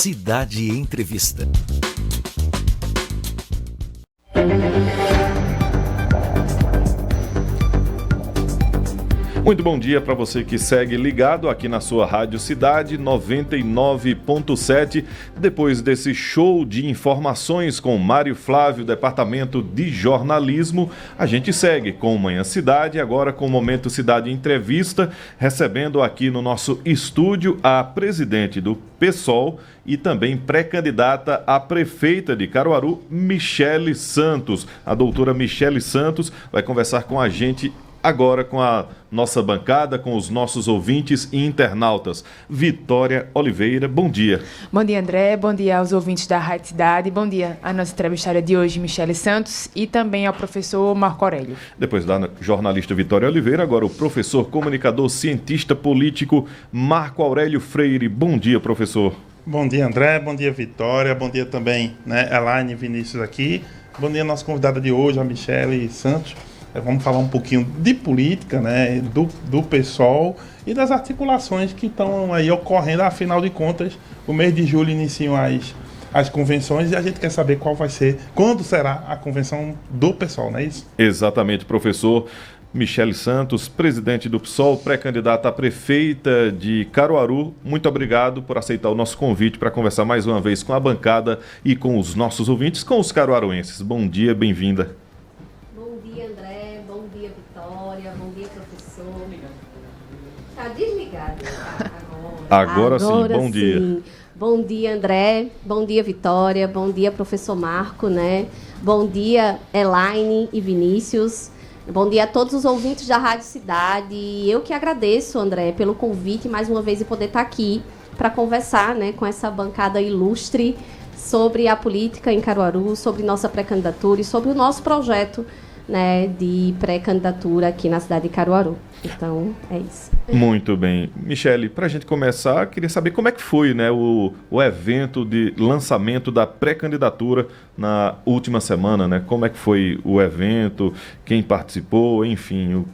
Cidade Entrevista. Muito bom dia para você que segue ligado aqui na sua Rádio Cidade 99.7. Depois desse show de informações com Mário Flávio, Departamento de Jornalismo, a gente segue com Manhã Cidade, agora com o Momento Cidade Entrevista, recebendo aqui no nosso estúdio a presidente do PSOL e também pré-candidata a prefeita de Caruaru, Michele Santos. A doutora Michele Santos vai conversar com a gente agora com a nossa bancada, com os nossos ouvintes e internautas. Vitória Oliveira, bom dia. Bom dia, André. Bom dia aos ouvintes da Rádio Cidade. Bom dia à nossa entrevistada de hoje, Michele Santos, e também ao professor Marco Aurélio. Depois da jornalista Vitória Oliveira, agora o professor, comunicador, cientista político Marco Aurélio Freire. Bom dia, professor. Bom dia, André. Bom dia, Vitória. Bom dia também, Elaine e Vinícius aqui. Bom dia, nossa convidada de hoje, a Michele Santos. Vamos falar um pouquinho de política, do PSOL e das articulações que estão aí ocorrendo. Afinal de contas, o mês de julho iniciam as convenções e a gente quer saber quando será a convenção do PSOL, não é isso? Exatamente, professor. Michele Santos, presidente do PSOL, pré-candidata a prefeita de Caruaru. Muito obrigado por aceitar o nosso convite para conversar mais uma vez com a bancada e com os nossos ouvintes, com os caruaruenses. Bom dia, bem-vinda. Tá desligado. Agora sim, bom dia. Bom dia, André. Bom dia, Vitória. Bom dia, professor Marco, Bom dia, Elaine e Vinícius. Bom dia a todos os ouvintes da Rádio Cidade. Eu que agradeço, André, pelo convite mais uma vez e poder estar aqui para conversar, com essa bancada ilustre sobre a política em Caruaru, sobre nossa pré-candidatura e sobre o nosso projeto, de pré-candidatura aqui na cidade de Caruaru. Então, é isso. Muito bem. Michele, para a gente começar, queria saber como é que foi o evento de lançamento da pré-candidatura na última semana, Como é que foi o evento, quem participou, enfim,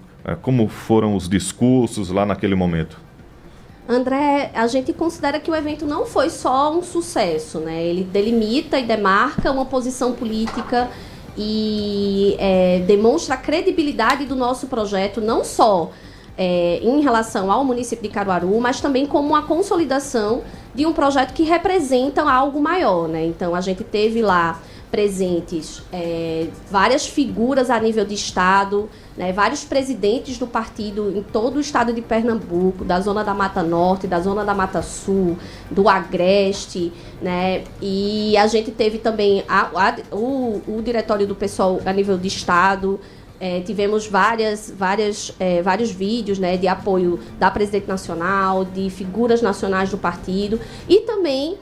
como foram os discursos lá naquele momento? André, a gente considera que o evento não foi só um sucesso, Ele delimita e demarca uma posição política e demonstra a credibilidade do nosso projeto, não só em relação ao município de Caruaru, mas também como uma consolidação de um projeto que representa algo maior, Então, a gente teve lá presentes várias figuras a nível de estado, vários presidentes do partido em todo o estado de Pernambuco, da zona da Mata Norte, da zona da Mata Sul, do Agreste, e a gente teve também o diretório do PSOL a nível de estado. Tivemos vários vídeos de apoio da presidente nacional, de figuras nacionais do partido e também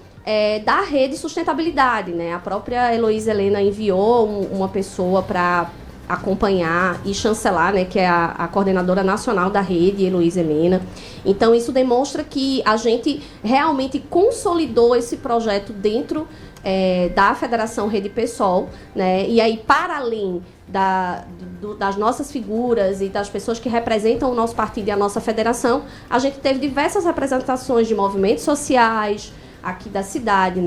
da rede sustentabilidade. A própria Heloísa Helena enviou uma pessoa para acompanhar e chancelar, que é a coordenadora nacional da rede, Heloísa Helena. Então, isso demonstra que a gente realmente consolidou esse projeto dentro da Federação Rede PSOL, E aí, para além das nossas figuras e das pessoas que representam o nosso partido e a nossa federação, a gente teve diversas representações de movimentos sociais aqui da cidade,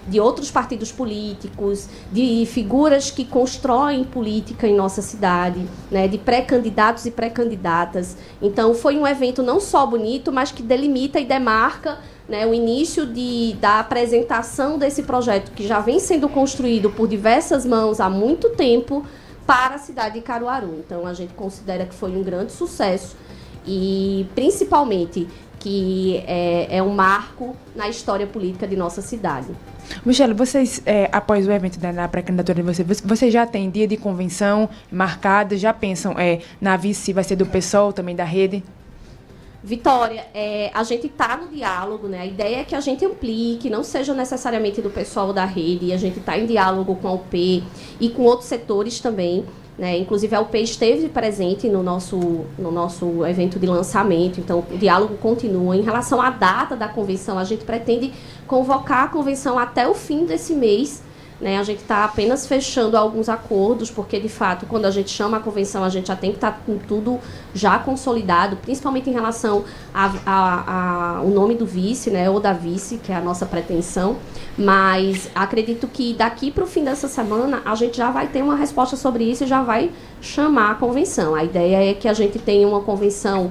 de outros partidos políticos, de figuras que constroem política em nossa cidade, de pré-candidatos e pré-candidatas. Então, foi um evento não só bonito, mas que delimita e demarca o início da apresentação desse projeto, que já vem sendo construído por diversas mãos há muito tempo para a cidade de Caruaru. Então, a gente considera que foi um grande sucesso e, principalmente, que é um marco na história política de nossa cidade. Michele, vocês, após o evento na pré-candidatura de vocês já têm dia de convenção marcado, já pensam na vice se vai ser do PSOL, também da rede? Vitória, a gente está no diálogo, A ideia é que a gente amplie, que não seja necessariamente do pessoal da rede, a gente está em diálogo com a UP e com outros setores também, Inclusive, a UP esteve presente no nosso evento de lançamento, então o diálogo continua. Em relação à data da convenção, a gente pretende convocar a convenção até o fim desse mês, né? A gente está apenas fechando alguns acordos, porque, de fato, quando a gente chama a convenção, a gente já tem que estar com tudo já consolidado, principalmente em relação ao nome do vice, né? Ou da vice, que é a nossa pretensão. Mas acredito que daqui para o fim dessa semana, a gente já vai ter uma resposta sobre isso e já vai chamar a convenção. A ideia é que a gente tenha uma convenção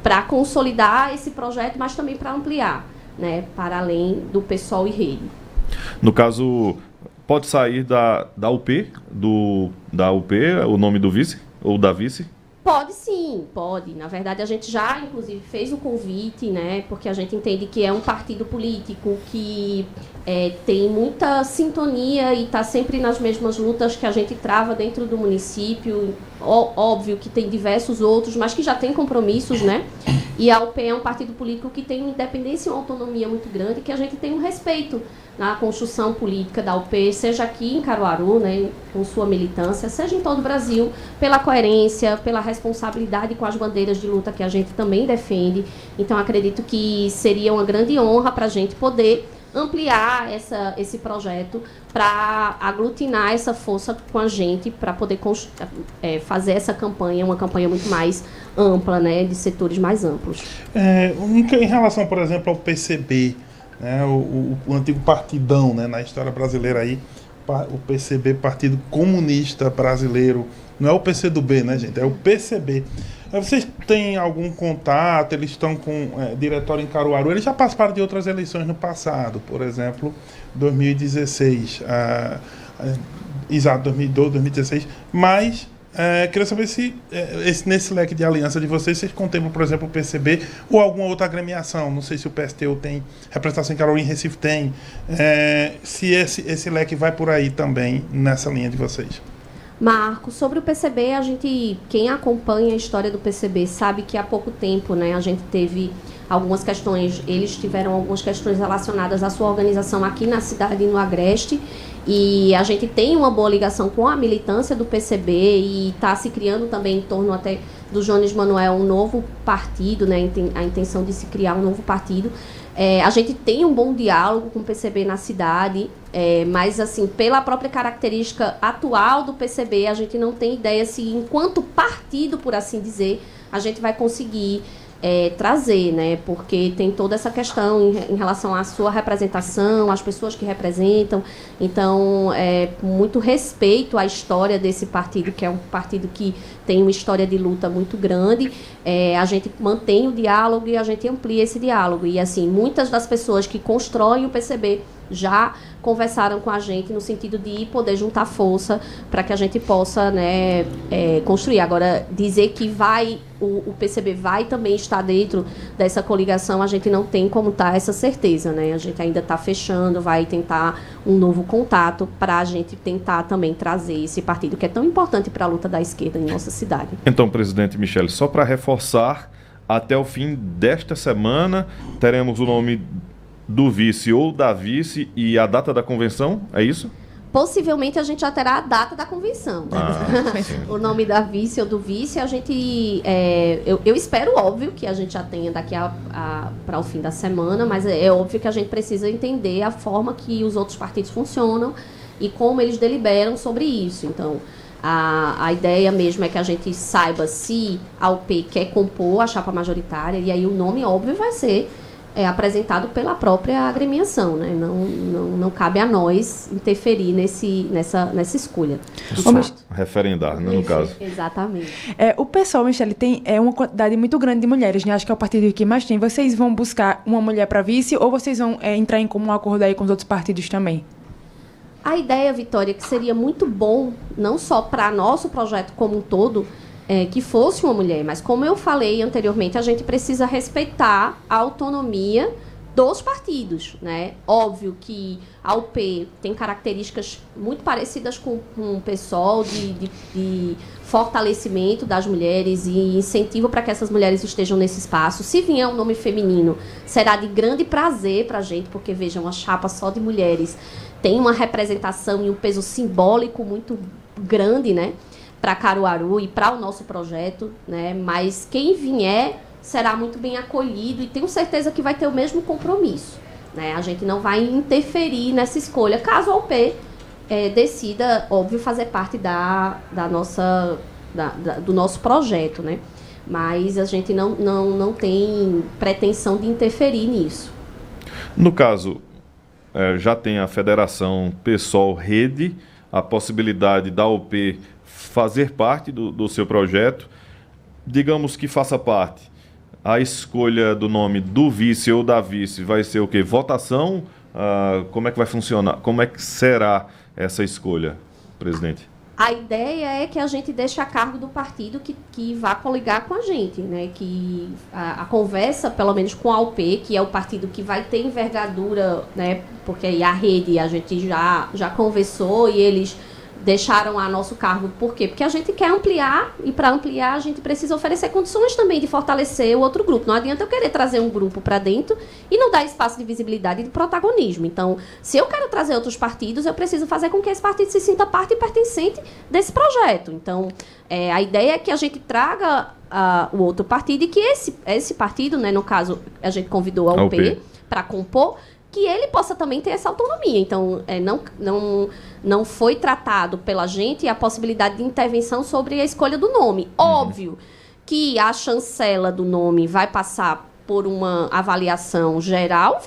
para consolidar esse projeto, mas também para ampliar, né? Para além do PSOL e Rede. No caso, pode sair da UP, da UP, o nome do vice ou da vice? Pode sim, pode. Na verdade, a gente já, inclusive, fez o convite, né? Porque a gente entende que é um partido político que tem muita sintonia e está sempre nas mesmas lutas que a gente trava dentro do município. Óbvio que tem diversos outros, mas que já tem compromissos, né? E a UP é um partido político que tem uma independência e uma autonomia muito grande, que a gente tem um respeito na construção política da UP, seja aqui em Caruaru, né, com sua militância, seja em todo o Brasil, pela coerência, pela responsabilidade com as bandeiras de luta que a gente também defende. Então, acredito que seria uma grande honra para a gente poder ampliar esse projeto para aglutinar essa força com a gente, para poder fazer essa campanha, uma campanha muito mais ampla, né, de setores mais amplos. Em relação, por exemplo, ao PCB, né, o antigo partidão, né, na história brasileira aí, o PCB, Partido Comunista Brasileiro, não é o PCdoB, né, gente, é o PCB. Vocês têm algum contato? Eles estão com diretório em Caruaru? Eles já participaram de outras eleições no passado, por exemplo, 2016, exato, 2012, 2016, mas queria saber se nesse leque de aliança de vocês contemplam, por exemplo, o PCB ou alguma outra agremiação. Não sei se o PSTU tem representação em Caruaru, em Recife tem. Se esse leque vai por aí também, nessa linha de vocês. Marco, sobre o PCB, quem acompanha a história do PCB sabe que há pouco tempo, né, a gente teve algumas questões, eles tiveram algumas questões relacionadas à sua organização aqui na cidade e no Agreste, e a gente tem uma boa ligação com a militância do PCB e está se criando também em torno até do Jones Manuel um novo partido, né, a intenção de se criar um novo partido. A gente tem um bom diálogo com o PCB na cidade, mas, assim, pela própria característica atual do PCB, a gente não tem ideia se, enquanto partido, por assim dizer, a gente vai conseguir trazer, né? Porque tem toda essa questão em relação à sua representação, às pessoas que representam. Então, muito respeito à história desse partido, que é um partido que tem uma história de luta muito grande. A gente mantém o diálogo e a gente amplia esse diálogo. E, assim, muitas das pessoas que constroem o PCB já conversaram com a gente no sentido de poder juntar força para que a gente possa, né, construir. Agora, dizer que o PCB vai também estar dentro dessa coligação, a gente não tem como dar essa certeza, né? A gente ainda está fechando, vai tentar um novo contato para a gente tentar também trazer esse partido que é tão importante para a luta da esquerda em nossa cidade. Então, presidente Michele, só para reforçar, até o fim desta semana teremos o nome do vice ou da vice e a data da convenção, é isso? Possivelmente a gente já terá a data da convenção. O nome da vice ou do vice, a gente... eu espero, óbvio, que a gente já tenha daqui para o fim da semana, mas é óbvio que a gente precisa entender a forma que os outros partidos funcionam e como eles deliberam sobre isso. Então, a ideia mesmo é que a gente saiba se a UP quer compor a chapa majoritária, e aí o nome, óbvio, vai ser apresentado pela própria agremiação, né? Não cabe a nós interferir nessa escolha. Referendar, né, no caso. Exatamente. O PSOL, Michele, tem uma quantidade muito grande de mulheres, né? Acho que é o partido que mais tem. Vocês vão buscar uma mulher para vice ou vocês vão entrar em comum acordo aí com os outros partidos também? A ideia, Vitória, que seria muito bom, não só para nosso projeto como um todo, que fosse uma mulher, mas como eu falei anteriormente, a gente precisa respeitar a autonomia dos partidos, né? Óbvio que a UP tem características muito parecidas com o PSOL de fortalecimento das mulheres e incentivo para que essas mulheres estejam nesse espaço. Se vier um nome feminino, será de grande prazer para a gente, porque, vejam, uma chapa só de mulheres tem uma representação e um peso simbólico muito grande, né, para Caruaru e para o nosso projeto, né? Mas quem vier será muito bem acolhido e tenho certeza que vai ter o mesmo compromisso, né? A gente não vai interferir nessa escolha, caso a UP decida, óbvio, fazer parte do nosso projeto, né? Mas a gente não tem pretensão de interferir nisso. No caso, já tem a Federação PSOL-Rede, a possibilidade da UP fazer parte do seu projeto. Digamos que faça parte. A escolha do nome do vice ou da vice vai ser o quê? Votação? Como é que vai funcionar? Como é que será essa escolha, presidente? A ideia é que a gente deixe a cargo do partido que vá coligar com a gente, né? Que a conversa, pelo menos com a UP, que é o partido que vai ter envergadura, né? Porque aí a rede a gente já conversou e eles deixaram a nosso cargo. Por quê? Porque a gente quer ampliar, e para ampliar a gente precisa oferecer condições também de fortalecer o outro grupo. Não adianta eu querer trazer um grupo para dentro e não dar espaço de visibilidade e de protagonismo. Então, se eu quero trazer outros partidos, eu preciso fazer com que esse partido se sinta parte e pertencente desse projeto. Então, a ideia é que a gente traga o outro partido e que esse partido, né, no caso, a gente convidou a UP para compor, que ele possa também ter essa autonomia. Então, não foi tratado pela gente a possibilidade de intervenção sobre a escolha do nome. Óbvio que a chancela do nome vai passar por uma avaliação geral,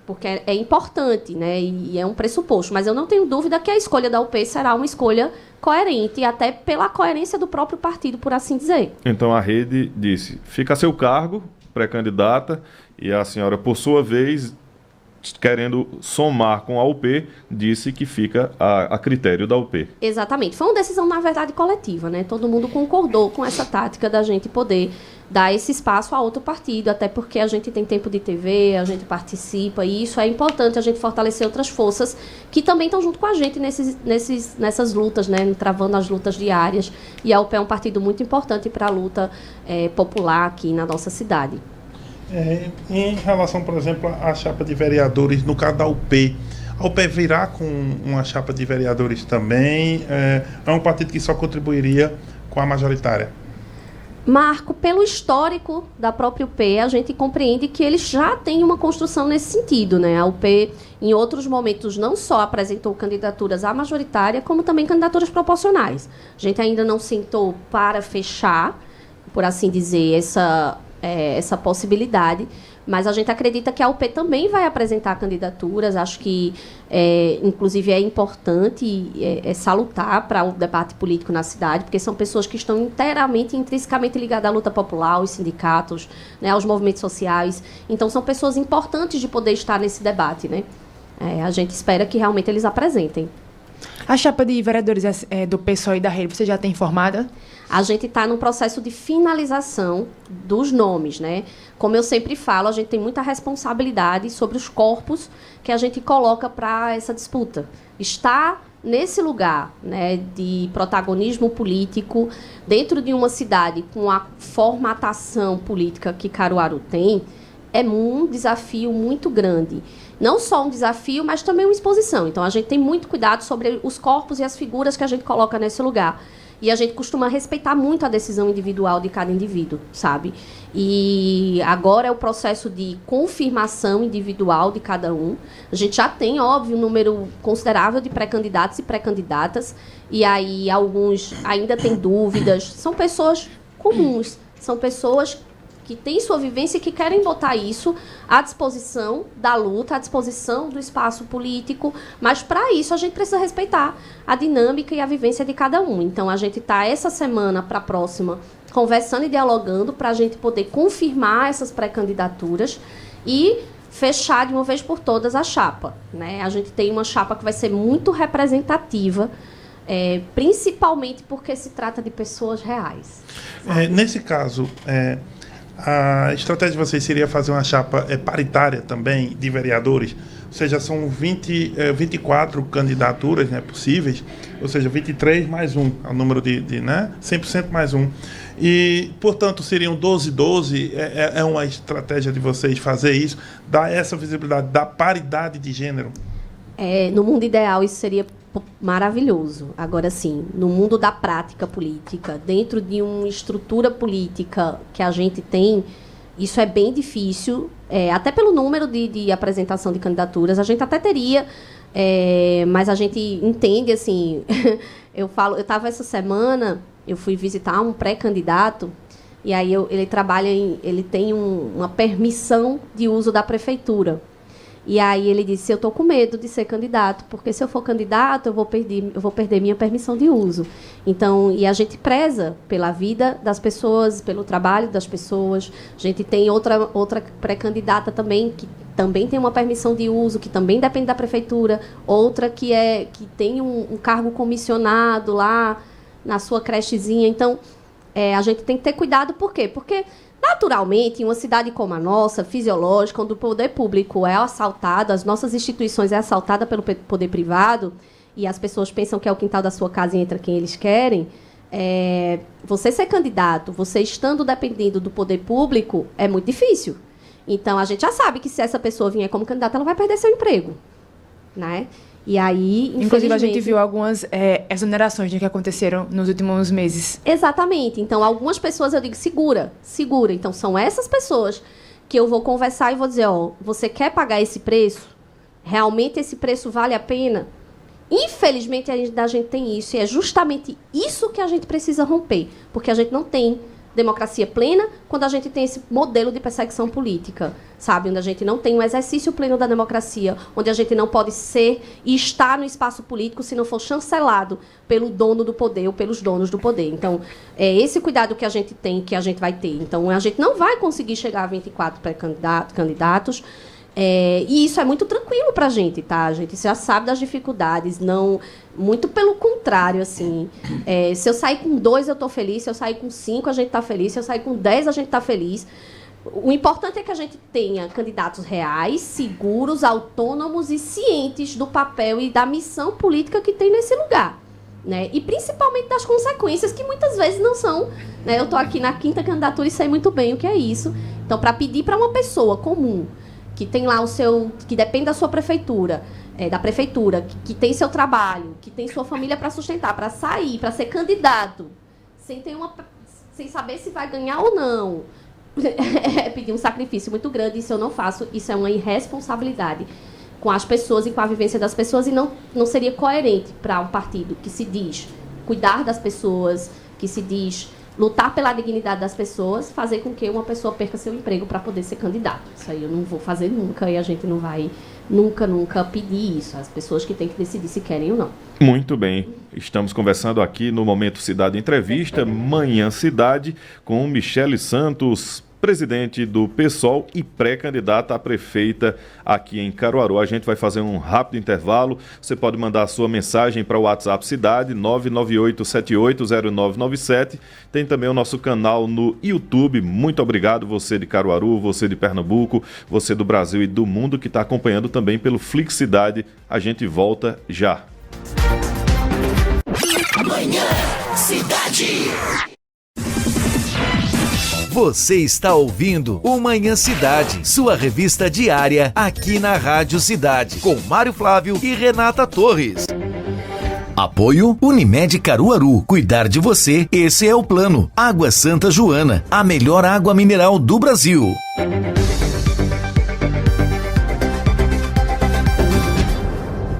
porque é importante, né? E é um pressuposto. Mas eu não tenho dúvida que a escolha da UP será uma escolha coerente, até pela coerência do próprio partido, por assim dizer. Então, a rede disse, fica a seu cargo, pré-candidata, e a senhora, por sua vez, querendo somar com a UP, disse que fica a critério da UP. Exatamente. Foi uma decisão, na verdade, coletiva, né? Todo mundo concordou com essa tática da gente poder dar esse espaço a outro partido, até porque a gente tem tempo de TV, a gente participa, e isso é importante, a gente fortalecer outras forças que também estão junto com a gente nessas lutas, né? Travando as lutas diárias. E a UP é um partido muito importante para a luta popular aqui na nossa cidade. Em relação, por exemplo, à chapa de vereadores, no caso da UP, a UP virá com uma chapa de vereadores também? É um partido que só contribuiria com a majoritária? Marco, pelo histórico da própria UP, a gente compreende que eles já têm uma construção nesse sentido, né? A UP, em outros momentos, não só apresentou candidaturas à majoritária, como também candidaturas proporcionais. A gente ainda não sentou para fechar, por assim dizer, essa possibilidade, mas a gente acredita que a UP também vai apresentar candidaturas. Acho que, inclusive, é importante salutar para o debate político na cidade, porque são pessoas que estão intrinsecamente ligadas à luta popular, aos sindicatos, né, aos movimentos sociais. Então, são pessoas importantes de poder estar nesse debate, né? A gente espera que realmente eles apresentem. A chapa de vereadores do PSOL e da rede, você já tem informada? A gente está no processo de finalização dos nomes, né? Como eu sempre falo, a gente tem muita responsabilidade sobre os corpos que a gente coloca para essa disputa. Está nesse lugar, né, de protagonismo político dentro de uma cidade com a formatação política que Caruaru tem, é um desafio muito grande. Não só um desafio, mas também uma exposição. Então, a gente tem muito cuidado sobre os corpos e as figuras que a gente coloca nesse lugar. E a gente costuma respeitar muito a decisão individual de cada indivíduo, sabe? E agora é o processo de confirmação individual de cada um. A gente já tem, óbvio, um número considerável de pré-candidatos e pré-candidatas. E aí, alguns ainda têm dúvidas. São pessoas comuns. São pessoas que têm sua vivência e que querem botar isso à disposição da luta, à disposição do espaço político, mas para isso a gente precisa respeitar a dinâmica e a vivência de cada um. Então a gente está essa semana para a próxima conversando e dialogando para a gente poder confirmar essas pré-candidaturas e fechar de uma vez por todas a chapa, né? A gente tem uma chapa que vai ser muito representativa, principalmente porque se trata de pessoas reais. Nesse caso, a estratégia de vocês seria fazer uma chapa paritária também de vereadores, ou seja, são 24 candidaturas, né, possíveis, ou seja, 23 mais um, é o número né, 100% mais um. E, portanto, seriam 12. É uma estratégia de vocês fazer isso, dar essa visibilidade, da paridade de gênero? No mundo ideal, isso seria maravilhoso. Agora, sim, no mundo da prática política, dentro de uma estrutura política que a gente tem, Isso é bem difícil, até pelo número de apresentação de candidaturas. A gente até teria, mas a gente entende, assim... eu estava essa semana, eu fui visitar um pré-candidato, e aí ele tem uma permissão de uso da prefeitura. E aí ele disse, eu estou com medo de ser candidato, porque se eu for candidato, eu vou perder minha permissão de uso. Então, e a gente preza pela vida das pessoas, pelo trabalho das pessoas. A gente tem outra pré-candidata também, que também tem uma permissão de uso, que também depende da prefeitura. Outra que tem um cargo comissionado lá na sua crechezinha. Então, a gente tem que ter cuidado, por quê? Porque... naturalmente, em uma cidade como a nossa, fisiológica, onde o poder público é assaltado, as nossas instituições é assaltada pelo poder privado, e as pessoas pensam que é o quintal da sua casa e entra quem eles querem, você ser candidato, você estando dependendo do poder público, é muito difícil. Então, a gente já sabe que se essa pessoa vier como candidata, ela vai perder seu emprego, né? E aí, inclusive, a gente viu algumas exonerações que aconteceram nos últimos meses. Exatamente. Então, algumas pessoas eu digo, segura. Então, são essas pessoas que eu vou conversar e vou dizer, você quer pagar esse preço? Realmente esse preço vale a pena? Infelizmente, a gente tem isso. E é justamente isso que a gente precisa romper. Porque a gente não tem democracia plena quando a gente tem esse modelo de perseguição política, sabe? Onde a gente não tem um exercício pleno da democracia, onde a gente não pode ser e estar no espaço político se não for chancelado pelo dono do poder ou pelos donos do poder. Então, é esse cuidado que a gente tem, que a gente vai ter. Então, a gente não vai conseguir chegar a 24 pré-candidatos, e isso é muito tranquilo para a gente, tá? A gente já sabe das dificuldades, não... Muito pelo contrário, assim. Se eu sair com 2, eu estou feliz. Se eu sair com 5, a gente está feliz. Se eu sair com 10, a gente está feliz. O importante é que a gente tenha candidatos reais, seguros, autônomos e cientes do papel e da missão política que tem nesse lugar, né? E principalmente das consequências, que muitas vezes não são, né? Eu estou aqui na 5ª candidatura e sei muito bem o que é isso. Então, para pedir para uma pessoa comum, que tem lá que depende da sua prefeitura, da prefeitura, que tem seu trabalho, que tem sua família para sustentar, para sair, para ser candidato, sem saber se vai ganhar ou não, pedir um sacrifício muito grande. Isso eu não faço, isso é uma irresponsabilidade com as pessoas e com a vivência das pessoas, e não seria coerente para um partido que se diz cuidar das pessoas, que se diz lutar pela dignidade das pessoas, fazer com que uma pessoa perca seu emprego para poder ser candidato. Isso aí eu não vou fazer nunca, e a gente não vai nunca pedir isso. As pessoas que têm que decidir se querem ou não. Muito bem. Estamos conversando aqui no Momento Cidade Entrevista, Manhã Cidade, com Michele Santos, presidente do PSOL e pré-candidata a prefeita aqui em Caruaru. A gente vai fazer um rápido intervalo. Você pode mandar a sua mensagem para o WhatsApp Cidade 998780997. Tem também o nosso canal no YouTube. Muito obrigado, você de Caruaru, você de Pernambuco, você do Brasil e do mundo que está acompanhando também pelo Flix Cidade. A gente volta já. Manhã Cidade. Você está ouvindo o Manhã Cidade, sua revista diária aqui na Rádio Cidade, com Mário Flávio e Renata Torres. Apoio Unimed Caruaru. Cuidar de você, esse é o plano. Água Santa Joana, a melhor água mineral do Brasil.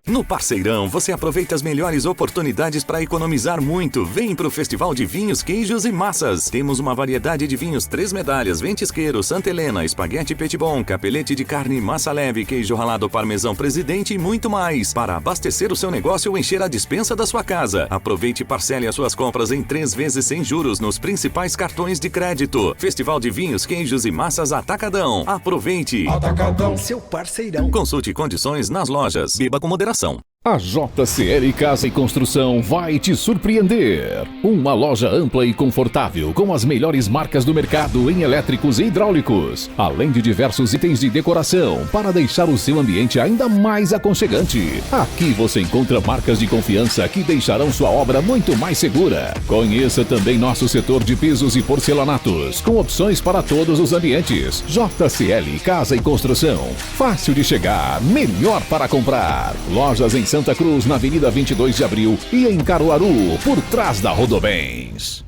No Parceirão, você aproveita as melhores oportunidades para economizar muito. Vem pro Festival de Vinhos, Queijos e Massas. Temos uma variedade de vinhos 3 Medalhas, Ventisqueiro, Santa Helena, Espaguete Petit Bon, Capelete de carne, massa leve, queijo ralado parmesão Presidente e muito mais. Para abastecer o seu negócio ou encher a despensa da sua casa. Aproveite e parcele as suas compras em 3 vezes sem juros nos principais cartões de crédito. Festival de Vinhos, Queijos e Massas Atacadão. Aproveite! Atacadão, seu parceirão. Consulte condições nas lojas. Beba com moderação. A JCL Casa e Construção vai te surpreender. Uma loja ampla e confortável com as melhores marcas do mercado em elétricos e hidráulicos, além de diversos itens de decoração para deixar o seu ambiente ainda mais aconchegante. Aqui você encontra marcas de confiança que deixarão sua obra muito mais segura. Conheça também nosso setor de pisos e porcelanatos, com opções para todos os ambientes. JCL Casa e Construção. Fácil de chegar, melhor para comprar. Lojas em Santa Cruz, na Avenida 22 de Abril e em Caruaru, por trás da Rodobens.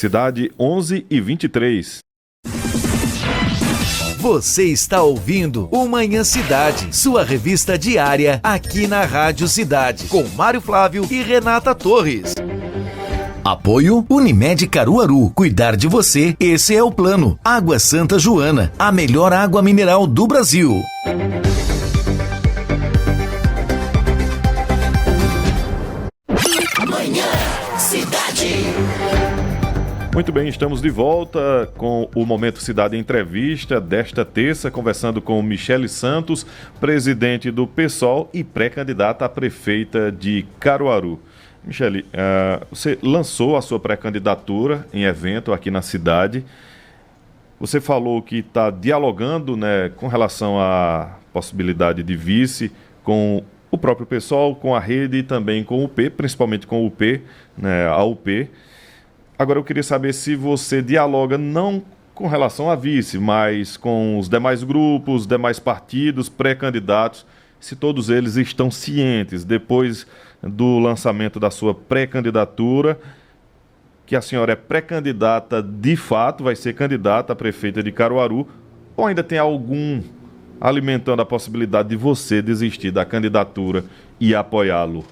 Cidade, 11h23. Você está ouvindo o Manhã Cidade, sua revista diária aqui na Rádio Cidade, com Mário Flávio e Renata Torres. Apoio Unimed Caruaru. Cuidar de você, esse é o plano. Água Santa Joana, a melhor água mineral do Brasil. Manhã Cidade. Muito bem, estamos de volta com o Momento Cidade Entrevista desta terça, conversando com Michele Santos, presidente do PSOL e pré-candidata a prefeita de Caruaru. Michele, você lançou a sua pré-candidatura em evento aqui na cidade. Você falou que está dialogando, né, com relação à possibilidade de vice com o próprio PSOL, com a rede e também com o UP, principalmente com o UP, né, a UP. Agora eu queria saber se você dialoga não com relação a vice, mas com os demais grupos, demais partidos, pré-candidatos, se todos eles estão cientes, depois do lançamento da sua pré-candidatura, que a senhora é pré-candidata de fato, vai ser candidata a prefeita de Caruaru, ou ainda tem algum alimentando a possibilidade de você desistir da candidatura e apoiá-lo?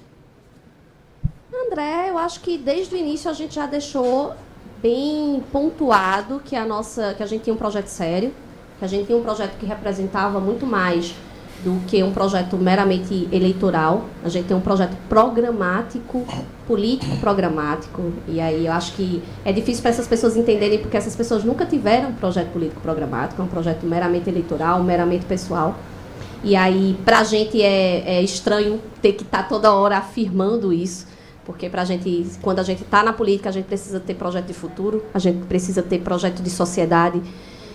André, eu acho que desde o início a gente já deixou bem pontuado que a gente tinha um projeto sério, que a gente tinha um projeto que representava muito mais do que um projeto meramente eleitoral. A gente tem um projeto programático, político programático, e aí eu acho que é difícil para essas pessoas entenderem, porque essas pessoas nunca tiveram um projeto político programático, é um projeto meramente eleitoral, meramente pessoal. E aí, para a gente é estranho ter que estar toda hora afirmando isso, porque para a gente, quando a gente está na política, a gente precisa ter projeto de futuro, a gente precisa ter projeto de sociedade,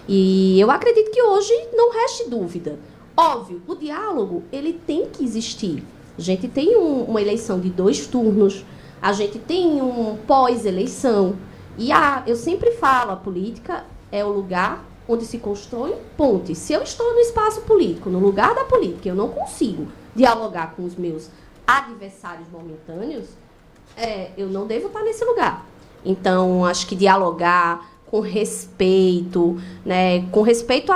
e eu acredito que hoje não reste dúvida. Óbvio, o diálogo, ele tem que existir. A gente tem uma eleição de 2 turnos, a gente tem um pós-eleição. E eu sempre falo, a política é o lugar onde se constrói pontes. Se eu estou no espaço político, no lugar da política, eu não consigo dialogar com os meus adversários momentâneos, eu não devo estar nesse lugar. Então, acho que dialogar com respeito, né, com respeito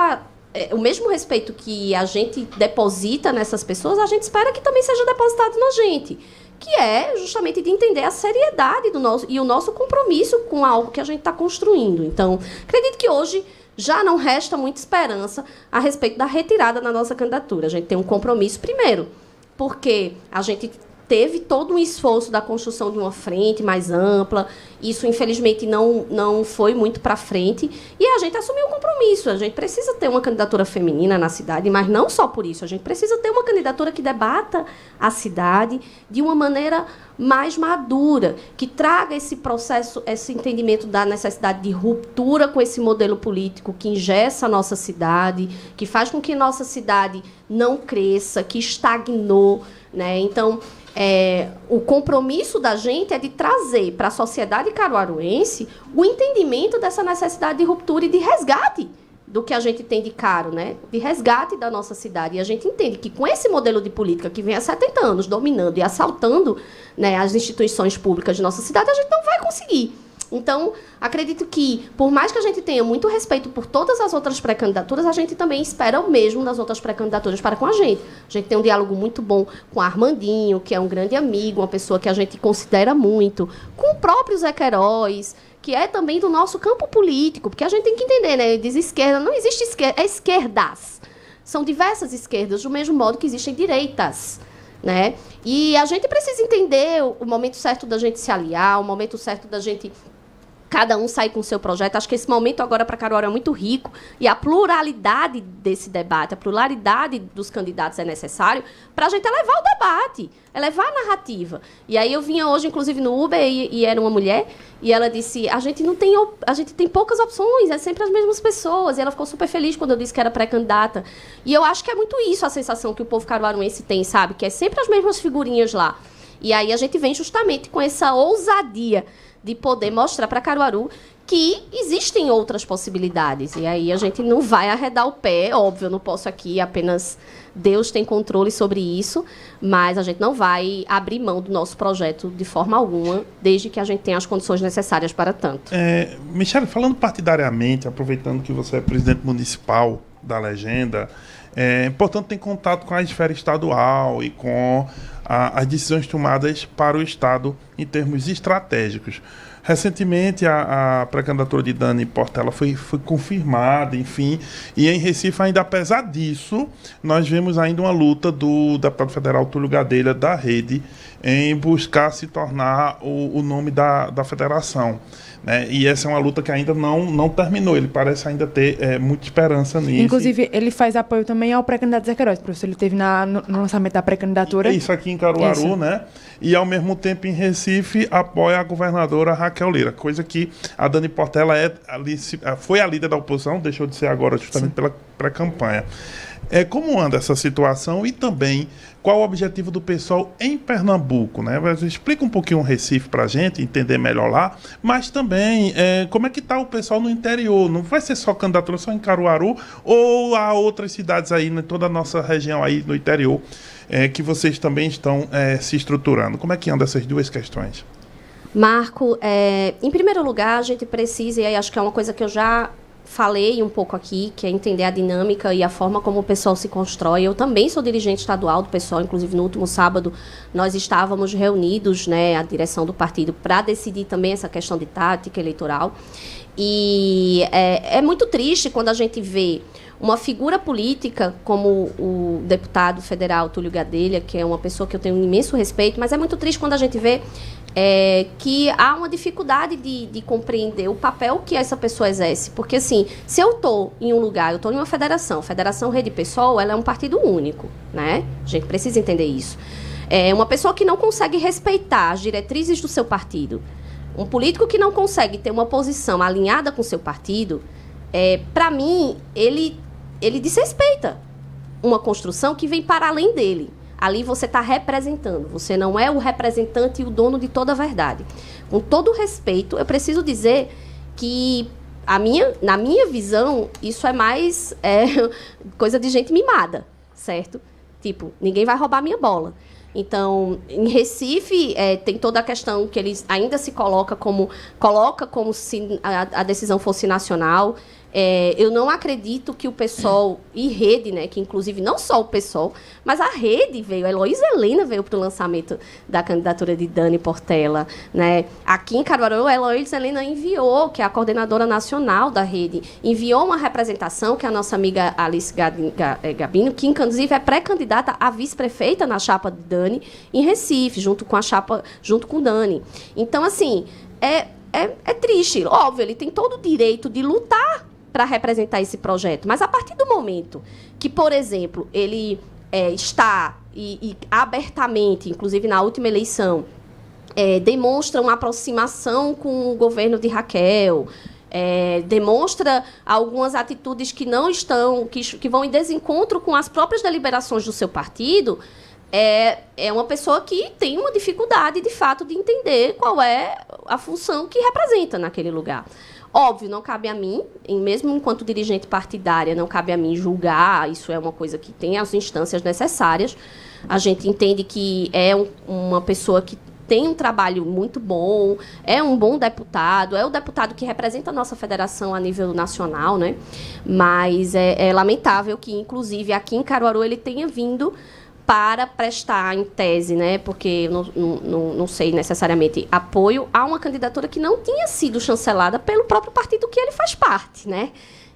o mesmo respeito que a gente deposita nessas pessoas, a gente espera que também seja depositado na gente, que é justamente de entender a seriedade do nosso e o nosso compromisso com algo que a gente está construindo. Então, acredito que hoje já não resta muita esperança a respeito da retirada da nossa candidatura. A gente tem um compromisso, primeiro, porque a gente teve todo um esforço da construção de uma frente mais ampla. Isso, infelizmente, não foi muito para frente. E a gente assumiu um compromisso. A gente precisa ter uma candidatura feminina na cidade, mas não só por isso. A gente precisa ter uma candidatura que debata a cidade de uma maneira mais madura, que traga esse processo, esse entendimento da necessidade de ruptura com esse modelo político que engessa a nossa cidade, que faz com que nossa cidade não cresça, que estagnou, né? Então, o compromisso da gente é de trazer para a sociedade caruaruense o entendimento dessa necessidade de ruptura e de resgate do que a gente tem de caro, né? De resgate da nossa cidade. E a gente entende que com esse modelo de política que vem há 70 anos dominando e assaltando, né, as instituições públicas de nossa cidade, a gente não vai conseguir. Então, acredito que, por mais que a gente tenha muito respeito por todas as outras pré-candidaturas, a gente também espera o mesmo das outras pré-candidaturas para com a gente. A gente tem um diálogo muito bom com o Armandinho, que é um grande amigo, uma pessoa que a gente considera muito, com o próprio Zé Queiroz, que é também do nosso campo político, porque a gente tem que entender, né? Ele diz esquerda, não existe esquerda, é esquerdas. São diversas esquerdas, do mesmo modo que existem direitas, né? E a gente precisa entender o momento certo da gente se aliar, o momento certo da gente cada um sair com o seu projeto. Acho que esse momento agora para Caruaru é muito rico e a pluralidade desse debate, a pluralidade dos candidatos é necessário para a gente elevar o debate, elevar a narrativa. E aí eu vinha hoje, inclusive, no Uber e era uma mulher e ela disse, a gente tem poucas opções, é sempre as mesmas pessoas. E ela ficou super feliz quando eu disse que era pré-candidata. E eu acho que é muito isso a sensação que o povo caruaruense tem, sabe? Que é sempre as mesmas figurinhas lá. E aí a gente vem justamente com essa ousadia de poder mostrar para Caruaru que existem outras possibilidades. E aí a gente não vai arredar o pé, óbvio, eu não posso aqui apenas... Deus tem controle sobre isso, mas a gente não vai abrir mão do nosso projeto de forma alguma, desde que a gente tenha as condições necessárias para tanto. Michele, falando partidariamente, aproveitando que você é presidente municipal da Legenda, é importante ter contato com a esfera estadual e com as decisões tomadas para o Estado em termos estratégicos. Recentemente, a pré-candidatura de Dani Portela foi confirmada, enfim, e em Recife, ainda apesar disso, nós vemos ainda uma luta do deputado federal Túlio Gadelha, da Rede, em buscar se tornar o nome da federação. Né? E essa é uma luta que ainda não terminou. Ele parece ainda ter muita esperança nisso. Inclusive, ele faz apoio também ao pré-candidato Zé Queiroz, professor. Ele teve no lançamento da pré-candidatura. Isso aqui em Caruaru, né? E, ao mesmo tempo, em Recife, apoia a governadora Raquel Lira. Coisa que a Dani Portela foi a líder da oposição, deixou de ser agora justamente pela pré-campanha. Como anda essa situação e também qual o objetivo do pessoal em Pernambuco, né? Explica um pouquinho o Recife para a gente entender melhor lá, mas também como é que está o pessoal no interior? Não vai ser só candidatura só em Caruaru ou há outras cidades aí, em toda a nossa região aí no interior, que vocês também estão se estruturando? Como é que anda essas duas questões? Marco, em primeiro lugar, a gente precisa, e aí acho que é uma coisa que eu já falei um pouco aqui, que é entender a dinâmica e a forma como o PSOL se constrói. Eu também sou dirigente estadual do PSOL, inclusive no último sábado nós estávamos reunidos, né, a direção do partido, para decidir também essa questão de tática eleitoral. E é muito triste quando a gente vê uma figura política como o deputado federal Túlio Gadelha, que é uma pessoa que eu tenho um imenso respeito, mas é muito triste quando a gente vê que há uma dificuldade de compreender o papel que essa pessoa exerce. Porque, assim, se eu estou em um lugar, eu estou em uma federação, Federação Rede PSOL, ela é um partido único, né? A gente precisa entender isso. É uma pessoa que não consegue respeitar as diretrizes do seu partido, um político que não consegue ter uma posição alinhada com o seu partido, para mim, ele desrespeita uma construção que vem para além dele. Ali você está representando, você não é o representante e o dono de toda a verdade. Com todo respeito, eu preciso dizer que, na minha visão, isso é mais coisa de gente mimada, certo? Tipo, ninguém vai roubar minha bola. Então, em Recife, tem toda a questão que eles ainda se coloca como se a decisão fosse nacional. Eu não acredito que o PSOL e Rede, né, que inclusive não só o PSOL, mas a Rede veio, a Heloísa Helena veio para o lançamento da candidatura de Dani Portela. Né? Aqui em Caruaru, a Heloísa Helena enviou, que é a coordenadora nacional da Rede, enviou uma representação, que é a nossa amiga Alice Gabino, que inclusive é pré-candidata a vice-prefeita na chapa de Dani, em Recife, junto com Dani. Então, assim, é triste. Óbvio, ele tem todo o direito de lutar para representar esse projeto. Mas a partir do momento que, por exemplo, ele está e abertamente, inclusive na última eleição, demonstra uma aproximação com o governo de Raquel, demonstra algumas atitudes que não estão, que vão em desencontro com as próprias deliberações do seu partido, é uma pessoa que tem uma dificuldade, de fato, de entender qual é a função que representa naquele lugar. Óbvio, não cabe a mim, mesmo enquanto dirigente partidária, não cabe a mim julgar, isso é uma coisa que tem as instâncias necessárias. A gente entende que é uma pessoa que tem um trabalho muito bom, é um bom deputado, é o deputado que representa a nossa federação a nível nacional, né? Mas é lamentável que, inclusive, aqui em Caruaru, ele tenha vindo para prestar, em tese, né, porque não sei necessariamente, apoio a uma candidatura que não tinha sido chancelada pelo próprio partido que ele faz parte, né?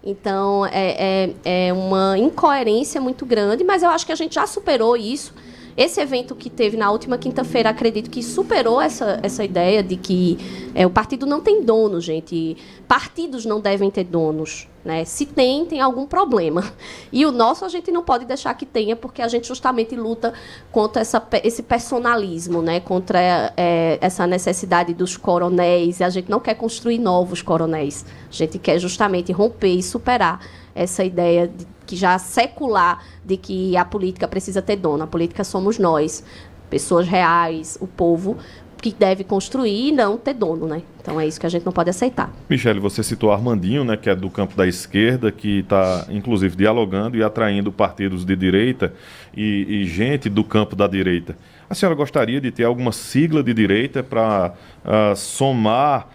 Então, é uma incoerência muito grande, mas eu acho que a gente já superou isso. Esse evento que teve na última quinta-feira, acredito que superou essa ideia de que o partido não tem dono, gente. Partidos não devem ter donos, né? Se tem algum problema. E o nosso a gente não pode deixar que tenha, porque a gente justamente luta contra esse personalismo, né? Contra essa necessidade dos coronéis. E a gente não quer construir novos coronéis. A gente quer justamente romper e superar essa ideia que já secular de que a política precisa ter dono. A política somos nós, pessoas reais, o povo, que deve construir e não ter dono, né? Então é isso que a gente não pode aceitar. Michele, você citou Armandinho, né, que é do campo da esquerda, que está, inclusive, dialogando e atraindo partidos de direita e gente do campo da direita. A senhora gostaria de ter alguma sigla de direita para somar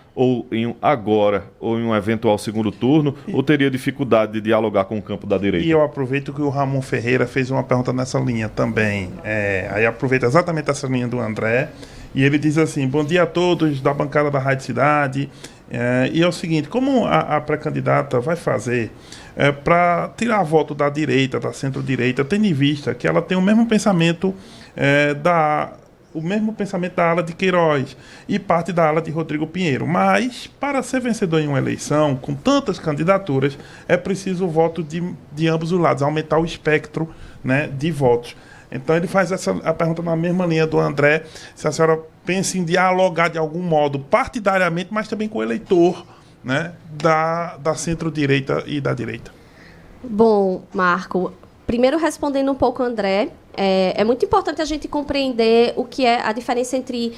agora ou em um eventual segundo turno, ou teria dificuldade de dialogar com o campo da direita? E eu aproveito que o Ramon Ferreira fez uma pergunta nessa linha também. Aí aproveita exatamente essa linha do André, e ele diz assim: bom dia a todos da bancada da Rádio Cidade. E é o seguinte, como a pré-candidata vai fazer para tirar voto da direita, da centro-direita, tendo em vista que ela tem o mesmo pensamento da ala de Queiroz e parte da ala de Rodrigo Pinheiro. Mas, para ser vencedor em uma eleição, com tantas candidaturas, é preciso o voto de ambos os lados, aumentar o espectro, né, de votos. Então, ele faz a pergunta na mesma linha do André, se a senhora pensa em dialogar de algum modo, partidariamente, mas também com o eleitor, né, da centro-direita e da direita. Bom, Marco, primeiro respondendo um pouco o André, é muito importante a gente compreender o que é a diferença entre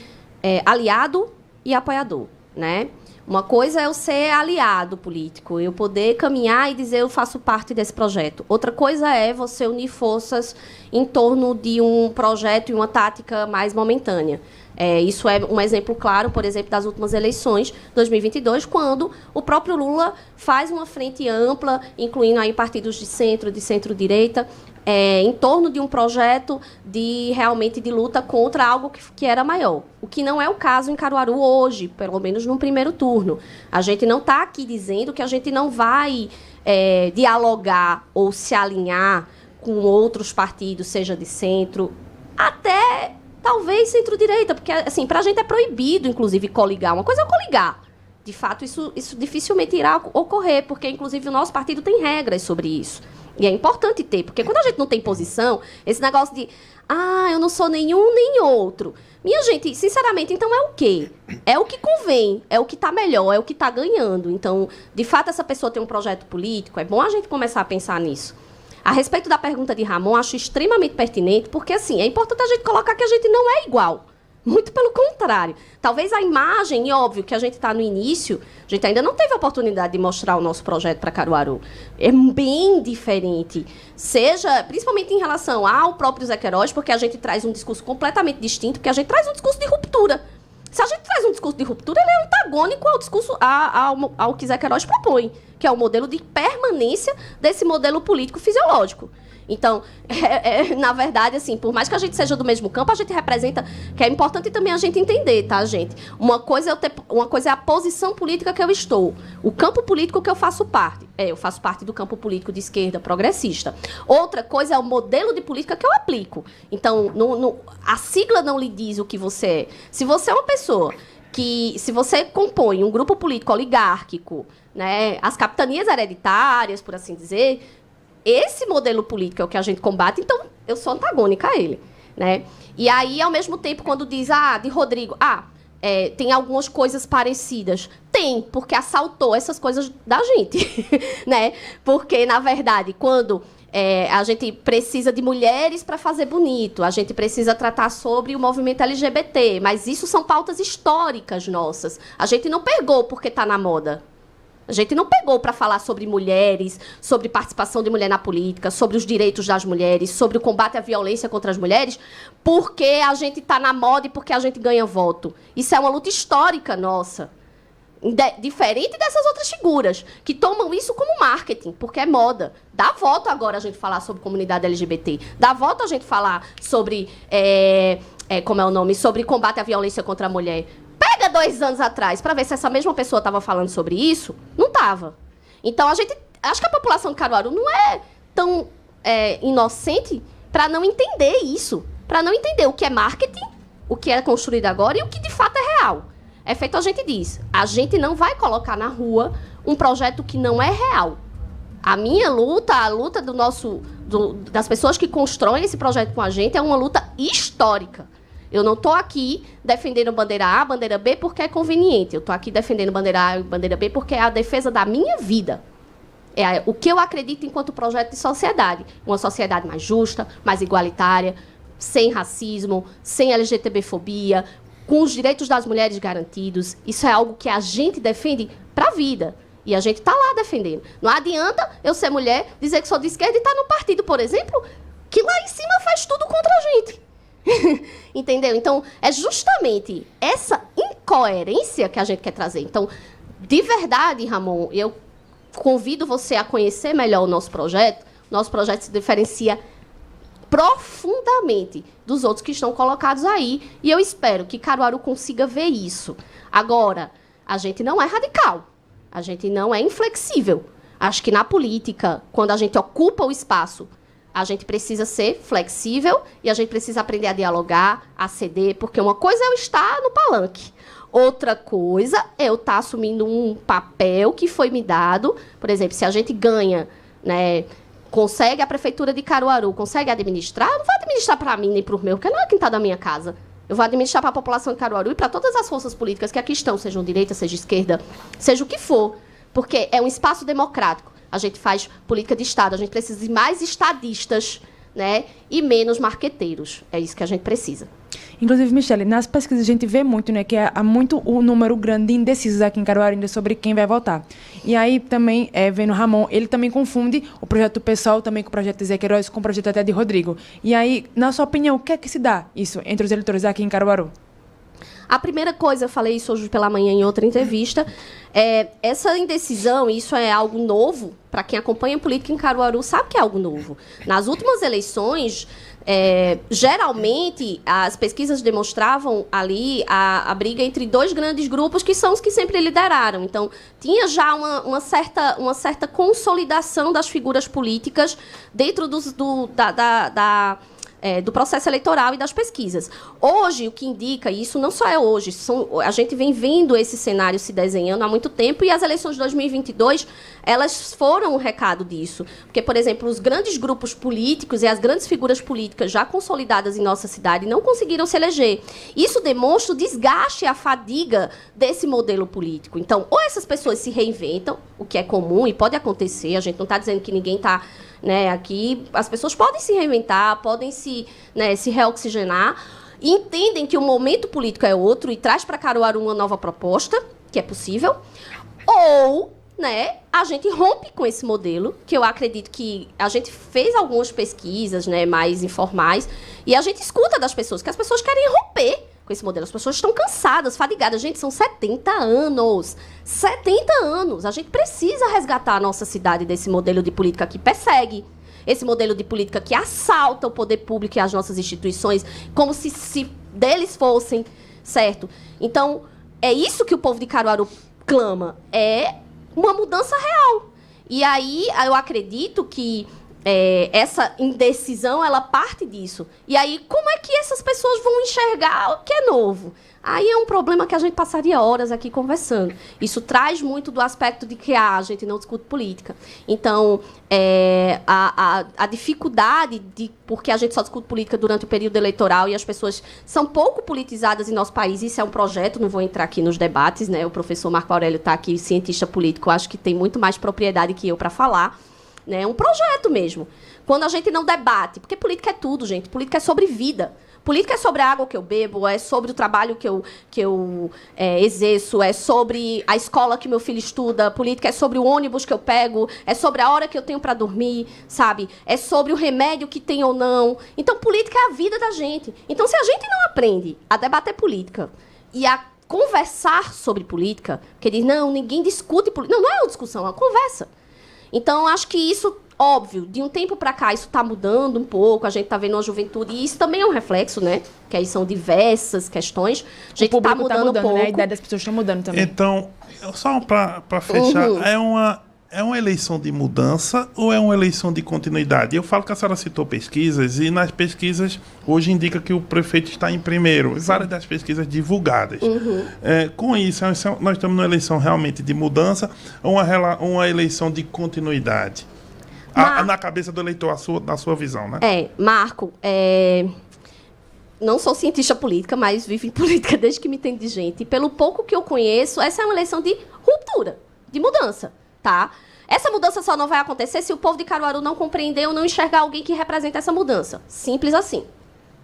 aliado e apoiador, né? Uma coisa é eu ser aliado político, eu poder caminhar e dizer eu faço parte desse projeto. Outra coisa é você unir forças em torno de um projeto e uma tática mais momentânea. Isso é um exemplo claro, por exemplo, das últimas eleições, 2022, quando o próprio Lula faz uma frente ampla, incluindo aí partidos de centro-direita, em torno de um projeto realmente de luta contra algo que era maior. O que não é o caso em Caruaru hoje, pelo menos no primeiro turno. A gente não está aqui dizendo que a gente não vai dialogar ou se alinhar com outros partidos, seja de centro, até talvez centro-direita, porque assim, para a gente é proibido, inclusive, coligar. Uma coisa é coligar. De fato, isso dificilmente irá ocorrer, porque, inclusive, o nosso partido tem regras sobre isso. E é importante ter, porque quando a gente não tem posição, esse negócio de eu não sou nenhum nem outro. Minha gente, sinceramente, então é o quê? É o que convém, é o que está melhor, é o que está ganhando. Então, de fato, essa pessoa tem um projeto político, é bom a gente começar a pensar nisso. A respeito da pergunta de Ramon, acho extremamente pertinente, porque, assim, é importante a gente colocar que a gente não é igual. Muito pelo contrário. Talvez a imagem, e óbvio que a gente está no início, a gente ainda não teve a oportunidade de mostrar o nosso projeto para Caruaru. É bem diferente. Seja, principalmente em relação ao próprio Zé Queiroz, porque a gente traz um discurso completamente distinto, porque a gente traz um discurso de ruptura. Se a gente traz um discurso de ruptura, ele é antagônico ao discurso, ao que Zé Queiroz propõe, que é o modelo de permanência desse modelo político fisiológico. Então, na verdade, assim, por mais que a gente seja do mesmo campo, a gente representa, que é importante também a gente entender, tá, gente? Uma coisa é a posição política que eu estou, o campo político que eu faço parte. Eu faço parte do campo político de esquerda progressista. Outra coisa é o modelo de política que eu aplico. Então, a sigla não lhe diz o que você é. Se você é uma pessoa se você compõe um grupo político oligárquico, né, as capitanias hereditárias, por assim dizer, esse modelo político é o que a gente combate, então eu sou antagônica a ele, né? E aí, ao mesmo tempo, quando diz, de Rodrigo, tem algumas coisas parecidas. Tem, porque assaltou essas coisas da gente, né? Porque, na verdade, quando a gente precisa de mulheres para fazer bonito, a gente precisa tratar sobre o movimento LGBT, mas isso são pautas históricas nossas. A gente não pegou porque está na moda. A gente não pegou para falar sobre mulheres, sobre participação de mulher na política, sobre os direitos das mulheres, sobre o combate à violência contra as mulheres, porque a gente está na moda e porque a gente ganha voto. Isso é uma luta histórica nossa. Diferente dessas outras figuras, que tomam isso como marketing, porque é moda. Dá voto agora a gente falar sobre comunidade LGBT. Dá voto a gente falar sobre, sobre combate à violência contra a mulher. Pega 2 anos atrás para ver se essa mesma pessoa estava falando sobre isso. Não estava. Então, acho que a população de Caruaru não é tão inocente para não entender isso. Para não entender o que é marketing, o que é construído agora e o que de fato é real. É feito, a gente diz, a gente não vai colocar na rua um projeto que não é real. A minha luta, a luta das pessoas que constroem esse projeto com a gente é uma luta histórica. Eu não estou aqui defendendo bandeira A, bandeira B, porque é conveniente. Eu estou aqui defendendo bandeira A e bandeira B porque é a defesa da minha vida. É o que eu acredito enquanto projeto de sociedade. Uma sociedade mais justa, mais igualitária, sem racismo, sem LGBTfobia, com os direitos das mulheres garantidos. Isso é algo que a gente defende para a vida. E a gente está lá defendendo. Não adianta eu ser mulher, dizer que sou de esquerda e estar no partido, por exemplo, que lá em cima faz tudo contra a gente. Entendeu? Então, é justamente essa incoerência que a gente quer trazer. Então, de verdade, Ramon, eu convido você a conhecer melhor o nosso projeto. Nosso projeto se diferencia profundamente dos outros que estão colocados aí. E eu espero que Caruaru consiga ver isso. Agora, a gente não é radical. A gente não é inflexível. Acho que na política, quando a gente ocupa o espaço, a gente precisa ser flexível e a gente precisa aprender a dialogar, a ceder, porque uma coisa é eu estar no palanque. Outra coisa é eu estar assumindo um papel que foi me dado. Por exemplo, se a gente ganha, né, consegue a prefeitura de Caruaru, consegue administrar, eu não vou administrar para mim nem para o meu, porque não é quem está da minha casa. Eu vou administrar para a população de Caruaru e para todas as forças políticas que aqui estão, sejam direita, seja esquerda, seja o que for. Porque é um espaço democrático. A gente faz política de Estado, a gente precisa de mais estadistas, né, e menos marqueteiros. É isso que a gente precisa. Inclusive, Michele, nas pesquisas a gente vê muito, né, que há muito um número grande de indecisos aqui em Caruaru ainda sobre quem vai votar. E aí também, vendo o Ramon, ele também confunde o projeto do PSOL também com o projeto de Zé Queiroz, com o projeto até de Rodrigo. E aí, na sua opinião, o que é que se dá isso entre os eleitores aqui em Caruaru? A primeira coisa, eu falei isso hoje pela manhã em outra entrevista, essa indecisão, isso é algo novo, para quem acompanha a política em Caruaru sabe que é algo novo. Nas últimas eleições, geralmente, as pesquisas demonstravam ali a briga entre dois grandes grupos, que são os que sempre lideraram. Então, tinha já uma certa consolidação das figuras políticas dentro do processo eleitoral e das pesquisas. Hoje, o que indica, e isso não só é hoje, a gente vem vendo esse cenário se desenhando há muito tempo, e as eleições de 2022, elas foram um recado disso. Porque, por exemplo, os grandes grupos políticos e as grandes figuras políticas já consolidadas em nossa cidade não conseguiram se eleger. Isso demonstra o desgaste e a fadiga desse modelo político. Então, ou essas pessoas se reinventam, o que é comum e pode acontecer, a gente não está dizendo que ninguém está... Né, aqui as pessoas podem se reinventar, podem se reoxigenar, e entendem que o momento político é outro e traz para Caruaru uma nova proposta, que é possível, ou, né, a gente rompe com esse modelo, que eu acredito que a gente fez algumas pesquisas, né, mais informais, e a gente escuta das pessoas, que as pessoas querem romper com esse modelo. As pessoas estão cansadas, fadigadas. Gente, são 70 anos. 70 anos. A gente precisa resgatar a nossa cidade desse modelo de política que persegue, esse modelo de política que assalta o poder público e as nossas instituições, como se deles fossem, certo? Então, é isso que o povo de Caruaru clama. É uma mudança real. E aí, eu acredito que essa indecisão, ela parte disso. E aí, como é que essas pessoas vão enxergar o que é novo? Aí é um problema que a gente passaria horas aqui conversando. Isso traz muito do aspecto de que a gente não discute política. Então, a dificuldade porque a gente só discute política durante o período eleitoral e as pessoas são pouco politizadas em nosso país. Isso é um projeto, não vou entrar aqui nos debates, né? O professor Marco Aurélio está aqui, cientista político, acho que tem muito mais propriedade que eu para falar. É um projeto mesmo. Quando a gente não debate, porque política é tudo, gente. Política é sobre vida. Política é sobre a água que eu bebo, é sobre o trabalho que eu exerço, é sobre a escola que meu filho estuda, política é sobre o ônibus que eu pego, é sobre a hora que eu tenho para dormir, sabe? É sobre o remédio que tem ou não. Então, política é a vida da gente. Então, se a gente não aprende a debater política e a conversar sobre política, porque diz, não, ninguém discute política. Não é uma discussão, é uma conversa. Então, acho que isso, óbvio, de um tempo para cá, isso está mudando um pouco, a gente está vendo uma juventude, e isso também é um reflexo, né? Que aí são diversas questões. A gente está mudando um pouco. Né? A ideia das pessoas está mudando também. Então, só para fechar, é uma eleição de mudança ou é uma eleição de continuidade? Eu falo que a senhora citou pesquisas, e nas pesquisas hoje indica que o prefeito está em primeiro. Várias das pesquisas divulgadas. Com isso, nós estamos numa eleição realmente de mudança ou uma eleição de continuidade? Na cabeça do eleitor, na sua visão, né? Marco, não sou cientista política, mas vivo em política desde que me entendo de gente. E pelo pouco que eu conheço, essa é uma eleição de ruptura, de mudança. Tá? Essa mudança só não vai acontecer se o povo de Caruaru não compreender ou não enxergar alguém que representa essa mudança. Simples assim.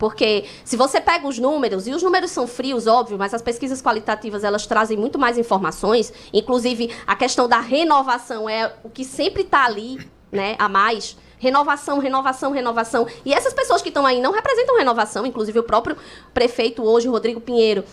Porque se você pega os números, e os números são frios, óbvio, mas as pesquisas qualitativas, elas trazem muito mais informações, inclusive a questão da renovação é o que sempre está ali, né, a mais. Renovação, renovação, renovação. E essas pessoas que estão aí não representam renovação, inclusive o próprio prefeito hoje, Rodrigo Pinheiro,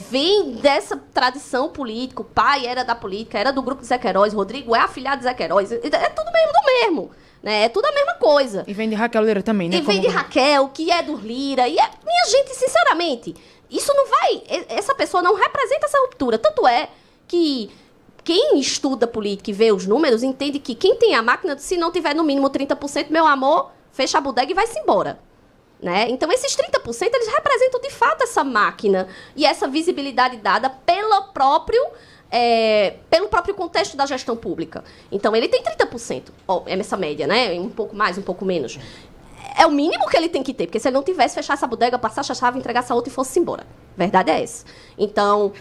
vem dessa tradição política, o pai era da política, era do grupo de Zé Queiroz, Rodrigo é afilhado de Zé Queiroz, é tudo mesmo do mesmo. Né? É tudo a mesma coisa. E vem de Raquel Lira também, né? E vem de Raquel, que é do Lira. Minha gente, sinceramente, isso não vai... Essa pessoa não representa essa ruptura. Tanto é que quem estuda política e vê os números entende que quem tem a máquina, se não tiver no mínimo 30%, meu amor, fecha a bodega e vai-se embora. Né? Então, esses 30%, eles representam, de fato, essa máquina e essa visibilidade dada pelo próprio contexto da gestão pública. Então, ele tem 30%, essa média, né? Um pouco mais, um pouco menos. É o mínimo que ele tem que ter, porque se ele não tivesse, fechar essa bodega, passar a chave, entregar essa outra e fosse embora. Verdade é essa. Então,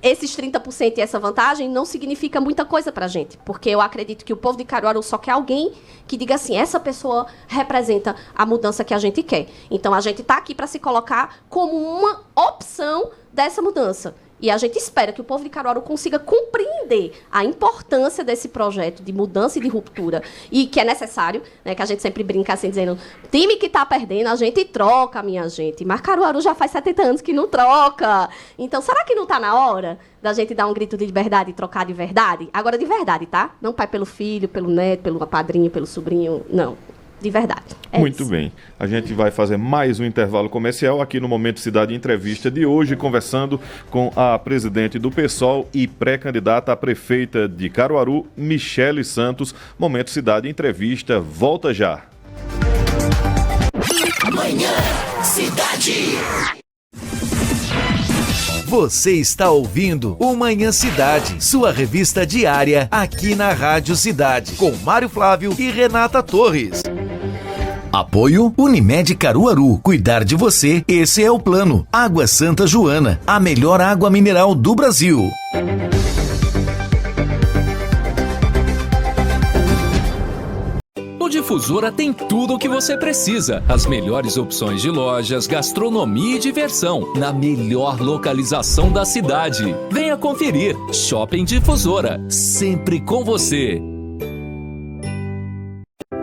esses 30% e essa vantagem não significa muita coisa pra gente, porque eu acredito que o povo de Caruaru só quer alguém que diga assim, essa pessoa representa a mudança que a gente quer. Então, a gente está aqui para se colocar como uma opção dessa mudança. E a gente espera que o povo de Caruaru consiga compreender a importância desse projeto de mudança e de ruptura, e que é necessário, né, que a gente sempre brinca assim, dizendo, time que está perdendo, a gente troca, minha gente. Mas Caruaru já faz 70 anos que não troca. Então, será que não está na hora da gente dar um grito de liberdade e trocar de verdade? Agora, de verdade, tá? Não pai pelo filho, pelo neto, pelo padrinho, pelo sobrinho, não. De verdade. Muito bem. A gente vai fazer mais um intervalo comercial aqui no Momento Cidade Entrevista de hoje, conversando com a presidente do PSOL e pré-candidata a prefeita de Caruaru, Michele Santos. Momento Cidade Entrevista, volta já. Amanhã, Cidade. Você está ouvindo o Manhã Cidade, sua revista diária aqui na Rádio Cidade, com Mário Flávio e Renata Torres. Apoio Unimed Caruaru. Cuidar de você, esse é o plano. Água Santa Joana, a melhor água mineral do Brasil. No Difusora tem tudo o que você precisa. As melhores opções de lojas, gastronomia e diversão, na melhor localização da cidade. Venha conferir. Shopping Difusora, sempre com você.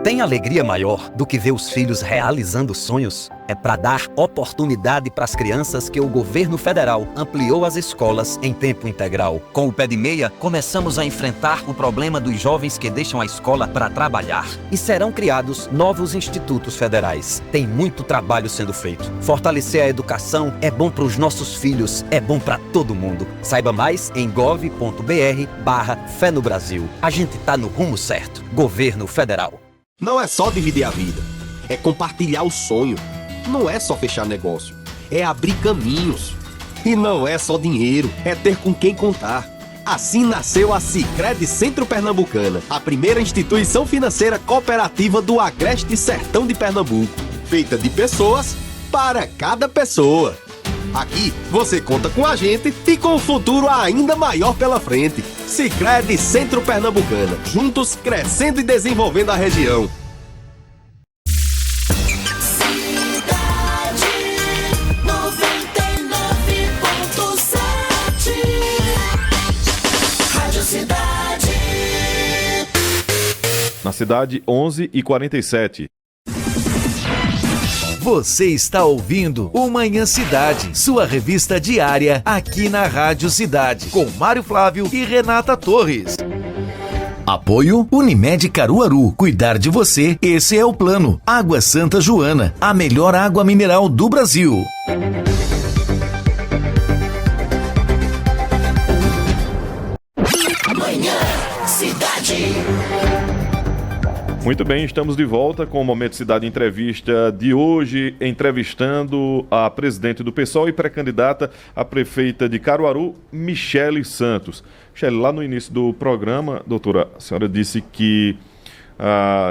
Tem alegria maior do que ver os filhos realizando sonhos? É para dar oportunidade para as crianças que o governo federal ampliou as escolas em tempo integral. Com o Pé de Meia, começamos a enfrentar o problema dos jovens que deixam a escola para trabalhar. E serão criados novos institutos federais. Tem muito trabalho sendo feito. Fortalecer a educação é bom para os nossos filhos, é bom para todo mundo. Saiba mais em gov.br/Fé no Brasil. A gente tá no rumo certo. Governo Federal. Não é só dividir a vida, é compartilhar o sonho. Não é só fechar negócio, é abrir caminhos. E não é só dinheiro, é ter com quem contar. Assim nasceu a Sicredi Centro Pernambucana, a primeira instituição financeira cooperativa do Agreste Sertão de Pernambuco, feita de pessoas para cada pessoa. Aqui você conta com a gente e com um futuro ainda maior pela frente. Sicredi Centro Pernambucana, juntos crescendo e desenvolvendo a região. Na cidade, 11h47. Você está ouvindo o Manhã Cidade, sua revista diária aqui na Rádio Cidade, com Mário Flávio e Renata Torres. Apoio Unimed Caruaru. Cuidar de você, esse é o plano. Água Santa Joana, a melhor água mineral do Brasil. Manhã Cidade. Muito bem, estamos de volta com o Momento Cidade Entrevista de hoje, entrevistando a presidente do PSOL e pré-candidata a prefeita de Caruaru, Michele Santos. Michele, lá no início do programa, doutora, a senhora disse que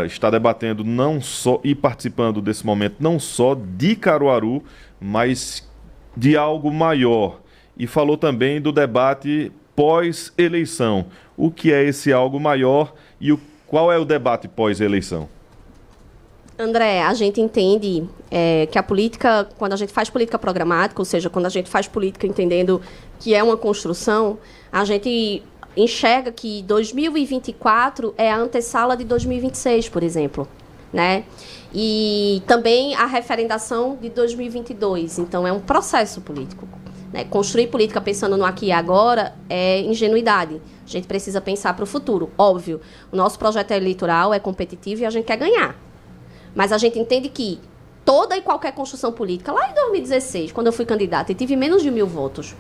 está debatendo não só e participando desse momento não só de Caruaru, mas de algo maior. E falou também do debate pós-eleição. O que é esse algo maior e qual é o debate pós-eleição? André, a gente entende que a política, quando a gente faz política programática, ou seja, quando a gente faz política entendendo que é uma construção, a gente enxerga que 2024 é a antessala de 2026, por exemplo, né? E também a referendação de 2022. Então, é um processo político, né? Construir política pensando no aqui e agora é ingenuidade. A gente precisa pensar para o futuro. Óbvio, o nosso projeto eleitoral é competitivo e a gente quer ganhar. Mas a gente entende que toda e qualquer construção política, lá em 2016, quando eu fui candidata e tive menos de 1.000 votos,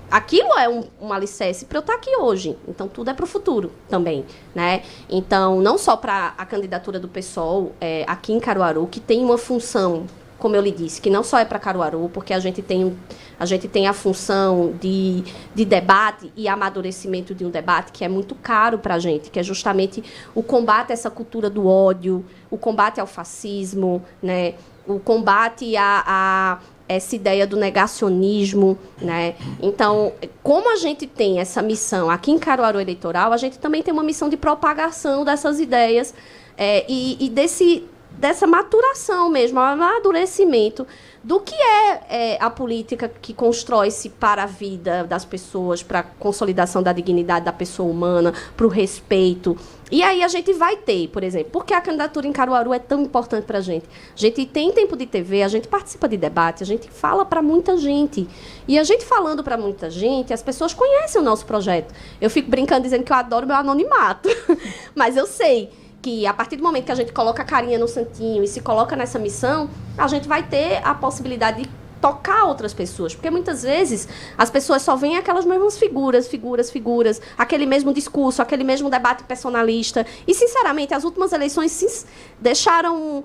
aquilo é um alicerce para eu estar aqui hoje. Então, tudo é para o futuro também, né? Então, não só para a candidatura do PSOL aqui em Caruaru, que tem uma função, como eu lhe disse, que não só é para Caruaru, porque a gente tem a função de debate e amadurecimento de um debate que é muito caro para a gente, que é justamente o combate a essa cultura do ódio, o combate ao fascismo, né? O combate a essa ideia do negacionismo, né? Então, como a gente tem essa missão aqui em Caruaru Eleitoral, a gente também tem uma missão de propagação dessas ideias e dessa maturação mesmo, amadurecimento do que é a política que constrói-se para a vida das pessoas, para a consolidação da dignidade da pessoa humana, para o respeito. E aí a gente vai ter, por exemplo, porque a candidatura em Caruaru é tão importante para a gente. A gente tem tempo de TV, a gente participa de debate, a gente fala para muita gente. E a gente falando para muita gente, as pessoas conhecem o nosso projeto. Eu fico brincando dizendo que eu adoro meu anonimato, mas eu sei que a partir do momento que a gente coloca a carinha no santinho e se coloca nessa missão, a gente vai ter a possibilidade de tocar outras pessoas, porque muitas vezes as pessoas só veem aquelas mesmas figuras, aquele mesmo discurso, aquele mesmo debate personalista, e sinceramente as últimas eleições deixaram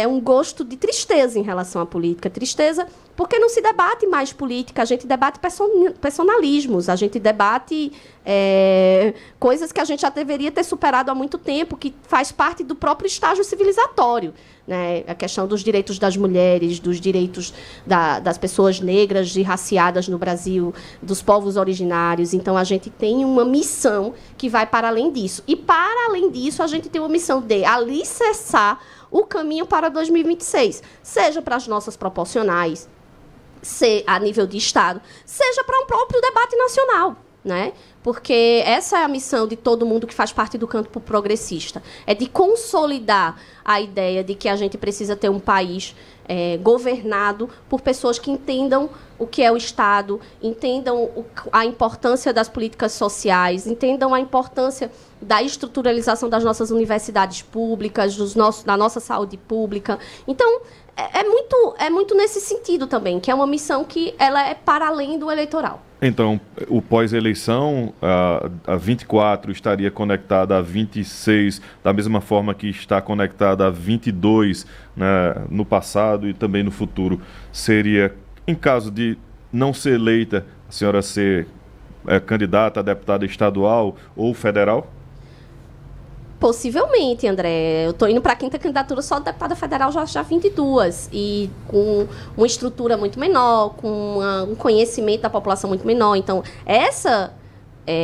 um gosto de tristeza em relação à política, tristeza porque não se debate mais política, a gente debate personalismos, a gente debate coisas que a gente já deveria ter superado há muito tempo, que faz parte do próprio estágio civilizatório, né? A questão dos direitos das mulheres, dos direitos das pessoas negras e raciadas no Brasil, dos povos originários. Então, a gente tem uma missão que vai para além disso. E, para além disso, a gente tem uma missão de alicerçar o caminho para 2026, seja para as nossas proporcionais, a nível de Estado, seja para um próprio debate nacional, né? Porque essa é a missão de todo mundo que faz parte do campo progressista, é de consolidar a ideia de que a gente precisa ter um país governado por pessoas que entendam o que é o Estado, entendam a importância das políticas sociais, entendam a importância da estruturalização das nossas universidades públicas, da nossa saúde pública. Então, é muito nesse sentido também, que é uma missão que ela é para além do eleitoral. Então, o pós-eleição, a 24 estaria conectada a 26, da mesma forma que está conectada a 22, né, no passado e também no futuro. Seria, em caso de não ser eleita, a senhora ser candidata a deputada estadual ou federal? Possivelmente, André. Eu estou indo para a 5ª candidatura só de deputada federal, já 22. E com uma estrutura muito menor, com um conhecimento da população muito menor. Então,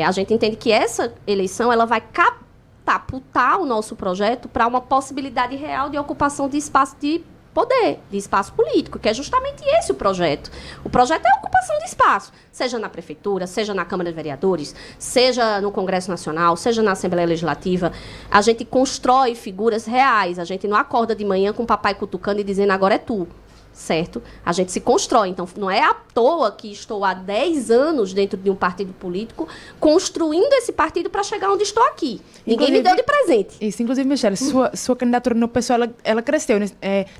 a gente entende que essa eleição ela vai catapultar o nosso projeto para uma possibilidade real de ocupação de espaço de poder, de espaço político, que é justamente esse o projeto. O projeto é a ocupação de espaço, seja na prefeitura, seja na Câmara de Vereadores, seja no Congresso Nacional, seja na Assembleia Legislativa. A gente constrói figuras reais, a gente não acorda de manhã com o papai cutucando e dizendo agora é tu, certo? A gente se constrói, então não é à toa que estou há 10 anos dentro de um partido político construindo esse partido para chegar onde estou aqui. Ninguém me deu de presente. Isso, inclusive, Michele, sua candidatura no PSOL, ela cresceu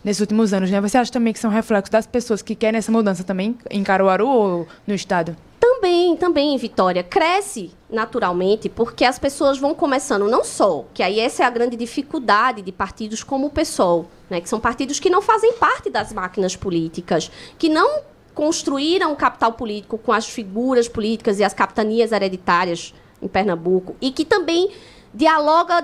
nesses últimos anos, né? Você acha também que são reflexos das pessoas que querem essa mudança também em Caruaru ou no Estado? Também, Vitória, cresce naturalmente porque as pessoas vão começando, não só, que aí essa é a grande dificuldade de partidos como o PSOL, né, que são partidos que não fazem parte das máquinas políticas, que não construíram o capital político com as figuras políticas e as capitanias hereditárias em Pernambuco, e que também dialoga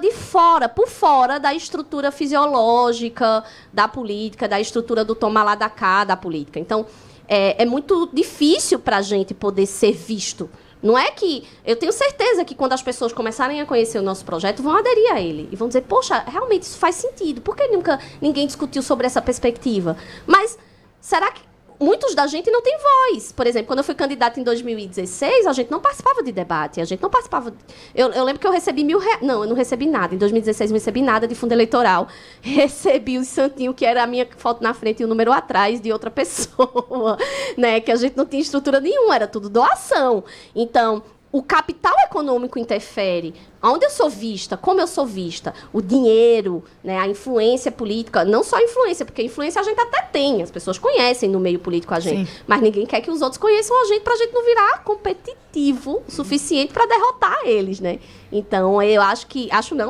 por fora da estrutura fisiológica da política, da estrutura do toma lá da cá da política. Então, é muito difícil para a gente poder ser visto Não é que... Eu tenho certeza que quando as pessoas começarem a conhecer o nosso projeto, vão aderir a ele. E vão dizer, poxa, realmente isso faz sentido. Por que nunca ninguém discutiu sobre essa perspectiva? Mas será que muitos da gente não tem voz? Por exemplo, quando eu fui candidata em 2016, a gente não participava de debate. A gente não participava... Eu lembro que eu recebi R$1.000... Não, eu não recebi nada. Em 2016, não recebi nada de fundo eleitoral. Recebi o santinho, que era a minha foto na frente e o número atrás de outra pessoa, né? Que a gente não tinha estrutura nenhuma, era tudo doação. Então, o capital econômico interfere. Onde eu sou vista, como eu sou vista, o dinheiro, né, a influência política, não só a influência, porque a influência a gente até tem, as pessoas conhecem no meio político a gente, sim, mas ninguém quer que os outros conheçam a gente para a gente não virar competitivo o suficiente para derrotar eles, né? Então, eu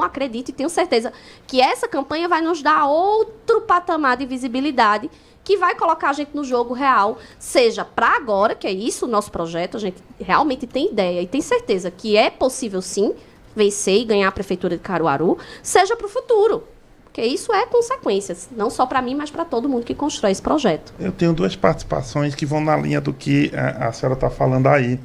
acredito e tenho certeza que essa campanha vai nos dar outro patamar de visibilidade que vai colocar a gente no jogo real, seja para agora, que é isso o nosso projeto, a gente realmente tem ideia e tem certeza que é possível, sim, vencer e ganhar a Prefeitura de Caruaru, seja para o futuro, porque isso é consequência, não só para mim, mas para todo mundo que constrói esse projeto. Eu tenho 2 participações que vão na linha do que a senhora está falando aí.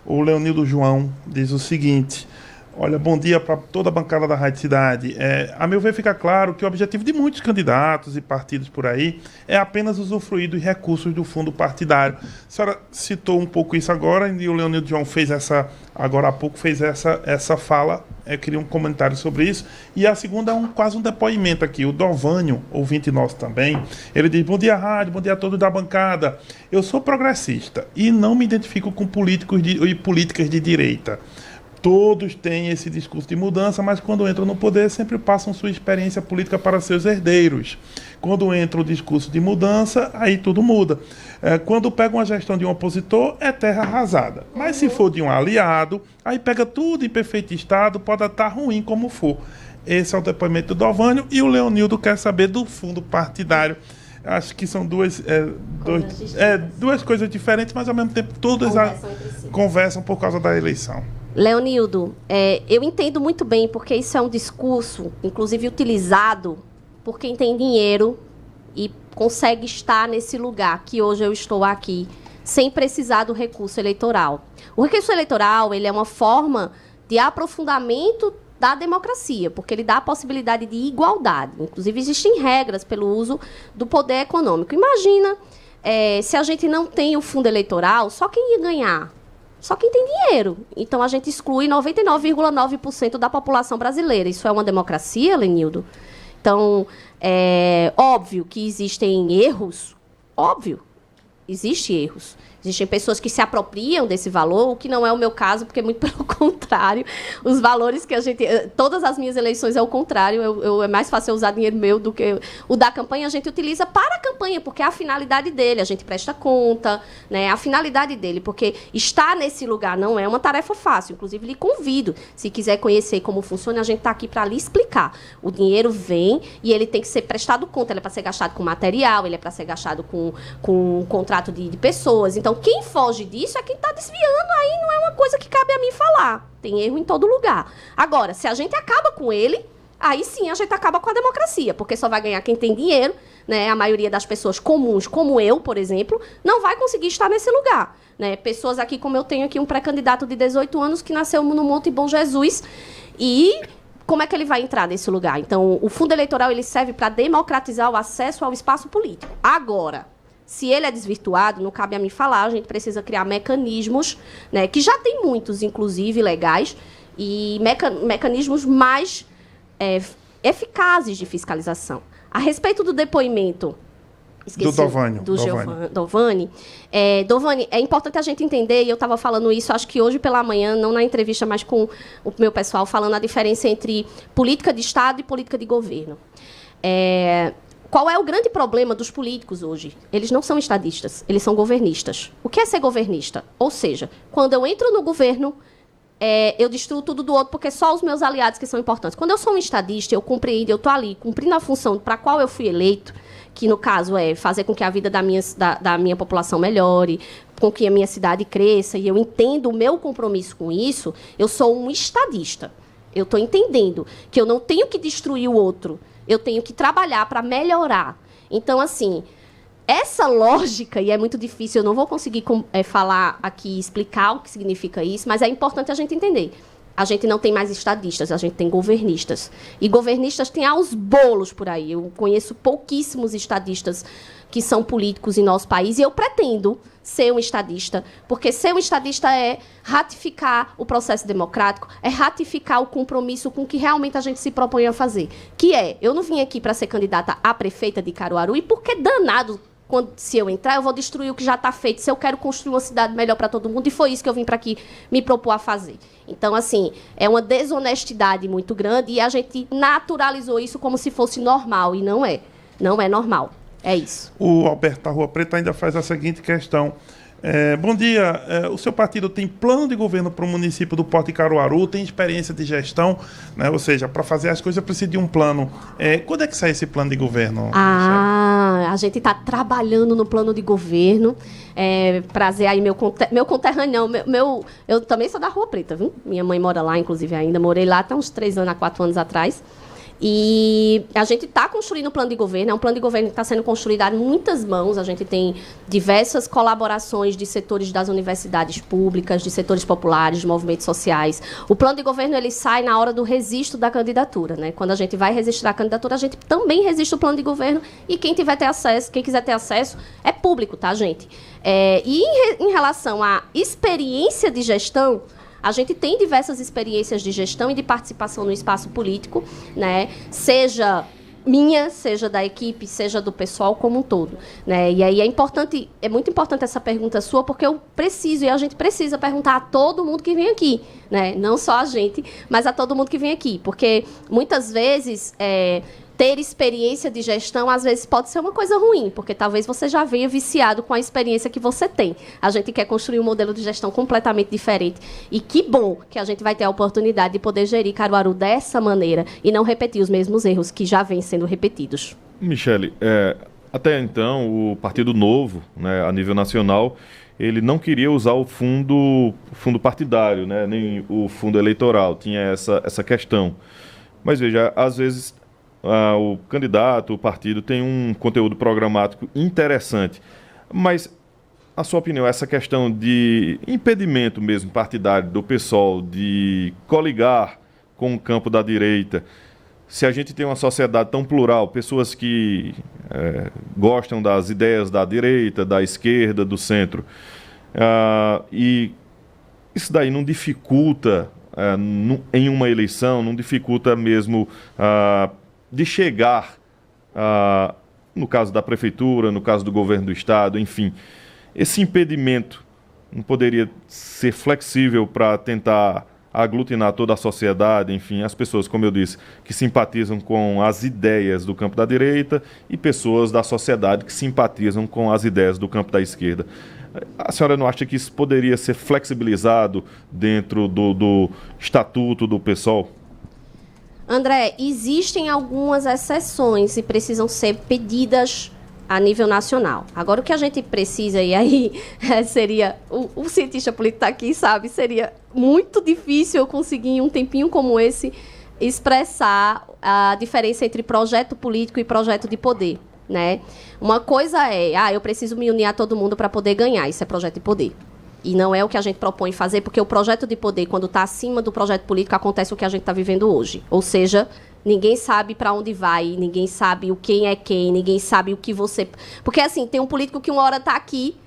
O Leonildo João diz o seguinte: olha, bom dia para toda a bancada da Rádio Cidade. A meu ver, fica claro que o objetivo de muitos candidatos e partidos por aí é apenas usufruir dos recursos do fundo partidário. A senhora citou um pouco isso agora, e o Leonildo João fez agora há pouco, fez essa fala. Eu queria um comentário sobre isso. E a segunda é quase um depoimento aqui. O Dovânio, ouvinte nosso também, ele diz: bom dia, rádio, bom dia a todos da bancada. Eu sou progressista e não me identifico com políticos e políticas de direita. Todos têm esse discurso de mudança, mas quando entram no poder sempre passam sua experiência política para seus herdeiros. Quando entra o discurso de mudança, aí tudo muda. Quando pega uma gestão de um opositor, é terra arrasada. Mas se for de um aliado, aí pega tudo em perfeito estado, pode estar ruim como for. Esse é o depoimento do Dovânio, e o Leonildo quer saber do fundo partidário. Acho que são duas coisas diferentes, mas ao mesmo tempo todas conversam por causa da eleição. Leonildo, eu entendo muito bem, porque isso é um discurso, inclusive utilizado por quem tem dinheiro e consegue estar nesse lugar que hoje eu estou aqui, sem precisar do recurso eleitoral. O recurso eleitoral, ele é uma forma de aprofundamento da democracia, porque ele dá a possibilidade de igualdade. Inclusive, existem regras pelo uso do poder econômico. Imagina, se a gente não tem o fundo eleitoral, só quem ia ganhar? Só quem tem dinheiro. Então, a gente exclui 99,9% da população brasileira. Isso é uma democracia, Lenildo? Então, é óbvio que existem erros. Óbvio, existem erros. Existem pessoas que se apropriam desse valor, o que não é o meu caso, porque muito pelo contrário. Os valores que a gente... Todas as minhas eleições é o contrário. É mais fácil eu usar dinheiro meu do que... O da campanha a gente utiliza para a campanha, porque é a finalidade dele. A gente presta conta, né? A finalidade dele, porque estar nesse lugar não é uma tarefa fácil. Inclusive, lhe convido. Se quiser conhecer como funciona, a gente está aqui para lhe explicar. O dinheiro vem e ele tem que ser prestado conta. Ele é para ser gastado com material, ele é para ser gastado com um contrato de pessoas. Então, quem foge disso é quem está desviando, aí não é uma coisa que cabe a mim falar. Tem erro em todo lugar. Agora, se a gente acaba com ele, aí sim a gente acaba com a democracia, porque só vai ganhar quem tem dinheiro, né? A maioria das pessoas comuns, como eu, por exemplo, não vai conseguir estar nesse lugar, né? Pessoas aqui, como eu tenho aqui um pré-candidato de 18 anos que nasceu no Monte Bom Jesus, e como é que ele vai entrar nesse lugar? Então, o fundo eleitoral ele serve para democratizar o acesso ao espaço político. Agora, se ele é desvirtuado, não cabe a mim falar, a gente precisa criar mecanismos, né, que já tem muitos, inclusive, legais, e mecanismos mais eficazes de fiscalização. A respeito do depoimento... Do Dovânio. Dovani, é importante a gente entender, e eu estava falando isso, acho que hoje pela manhã, não na entrevista, mas com o meu pessoal, falando a diferença entre política de Estado e política de governo. Qual é o grande problema dos políticos hoje? Eles não são estadistas, eles são governistas. O que é ser governista? Ou seja, quando eu entro no governo, eu destruo tudo do outro, porque só os meus aliados que são importantes. Quando eu sou um estadista, eu compreendo, eu estou ali cumprindo a função para a qual eu fui eleito, que no caso é fazer com que a vida da minha população melhore, com que a minha cidade cresça, e eu entendo o meu compromisso com isso, eu sou um estadista. Eu estou entendendo que eu não tenho que destruir o outro, eu tenho que trabalhar para melhorar. Então, assim, essa lógica, e é muito difícil, eu não vou conseguir falar aqui, explicar o que significa isso, mas é importante a gente entender. A gente não tem mais estadistas, a gente tem governistas. E governistas tem aos bolos por aí. Eu conheço pouquíssimos estadistas que são políticos em nosso país, e eu pretendo ser um estadista, porque ser um estadista é ratificar o processo democrático, é ratificar o compromisso com o que realmente a gente se propõe a fazer. Que é, eu não vim aqui para ser candidata a prefeita de Caruaru, e porque danado, se eu entrar, eu vou destruir o que já está feito, se eu quero construir uma cidade melhor para todo mundo, e foi isso que eu vim para aqui me propor a fazer. Então, assim, é uma desonestidade muito grande, e a gente naturalizou isso como se fosse normal, e não é. Não é normal. É isso. O Alberto da Rua Preta ainda faz a seguinte questão. Bom dia, o seu partido tem plano de governo para o município do Porto de Caruaru, tem experiência de gestão, né? Ou seja, para fazer as coisas precisa de um plano. Quando é que sai esse plano de governo? A gente está trabalhando no plano de governo. Prazer aí, meu conterrâneo, eu também sou da Rua Preta, viu? Minha mãe mora lá, inclusive, ainda. Morei lá até uns 4 anos atrás. E a gente está construindo o plano de governo, é um plano de governo que está sendo construído a muitas mãos. A gente tem diversas colaborações de setores das universidades públicas, de setores populares, de movimentos sociais. O plano de governo ele sai na hora do registro da candidatura, né? Quando a gente vai registrar a candidatura, a gente também registra o plano de governo, e quem quiser ter acesso, é público, tá, gente? E em relação à experiência de gestão, a gente tem diversas experiências de gestão e de participação no espaço político, né? Seja minha, seja da equipe, seja do pessoal como um todo, né? E aí é muito importante essa pergunta sua, porque eu preciso, e a gente precisa perguntar a todo mundo que vem aqui, né? Não só a gente, mas a todo mundo que vem aqui, porque muitas vezes ter experiência de gestão, às vezes, pode ser uma coisa ruim, porque talvez você já venha viciado com a experiência que você tem. A gente quer construir um modelo de gestão completamente diferente. E que bom que a gente vai ter a oportunidade de poder gerir Caruaru dessa maneira e não repetir os mesmos erros que já vêm sendo repetidos. Michele, até então, o Partido Novo, né, a nível nacional, ele não queria usar o fundo partidário, né, nem o fundo eleitoral, tinha essa questão. Mas veja, às vezes o candidato, o partido tem um conteúdo programático interessante, mas a sua opinião, essa questão de impedimento mesmo partidário do PSOL de coligar com o campo da direita, se a gente tem uma sociedade tão plural, pessoas que gostam das ideias da direita, da esquerda, do centro, e isso daí não dificulta em uma eleição, não dificulta mesmo de chegar, no caso da prefeitura, no caso do governo do estado, enfim, esse impedimento não poderia ser flexível para tentar aglutinar toda a sociedade, enfim, as pessoas, como eu disse, que simpatizam com as ideias do campo da direita e pessoas da sociedade que simpatizam com as ideias do campo da esquerda. A senhora não acha que isso poderia ser flexibilizado dentro do estatuto do PSOL? André, existem algumas exceções e precisam ser pedidas a nível nacional. Agora, o que a gente precisa, e aí seria, o cientista político está aqui, sabe, seria muito difícil eu conseguir em um tempinho como esse expressar a diferença entre projeto político e projeto de poder, né? Uma coisa eu preciso me unir a todo mundo para poder ganhar, isso é projeto de poder. E não é o que a gente propõe fazer, porque o projeto de poder, quando está acima do projeto político, acontece o que a gente está vivendo hoje. Ou seja, ninguém sabe para onde vai, ninguém sabe o quem é quem, ninguém sabe o que você... Porque, assim, tem um político que uma hora está aqui,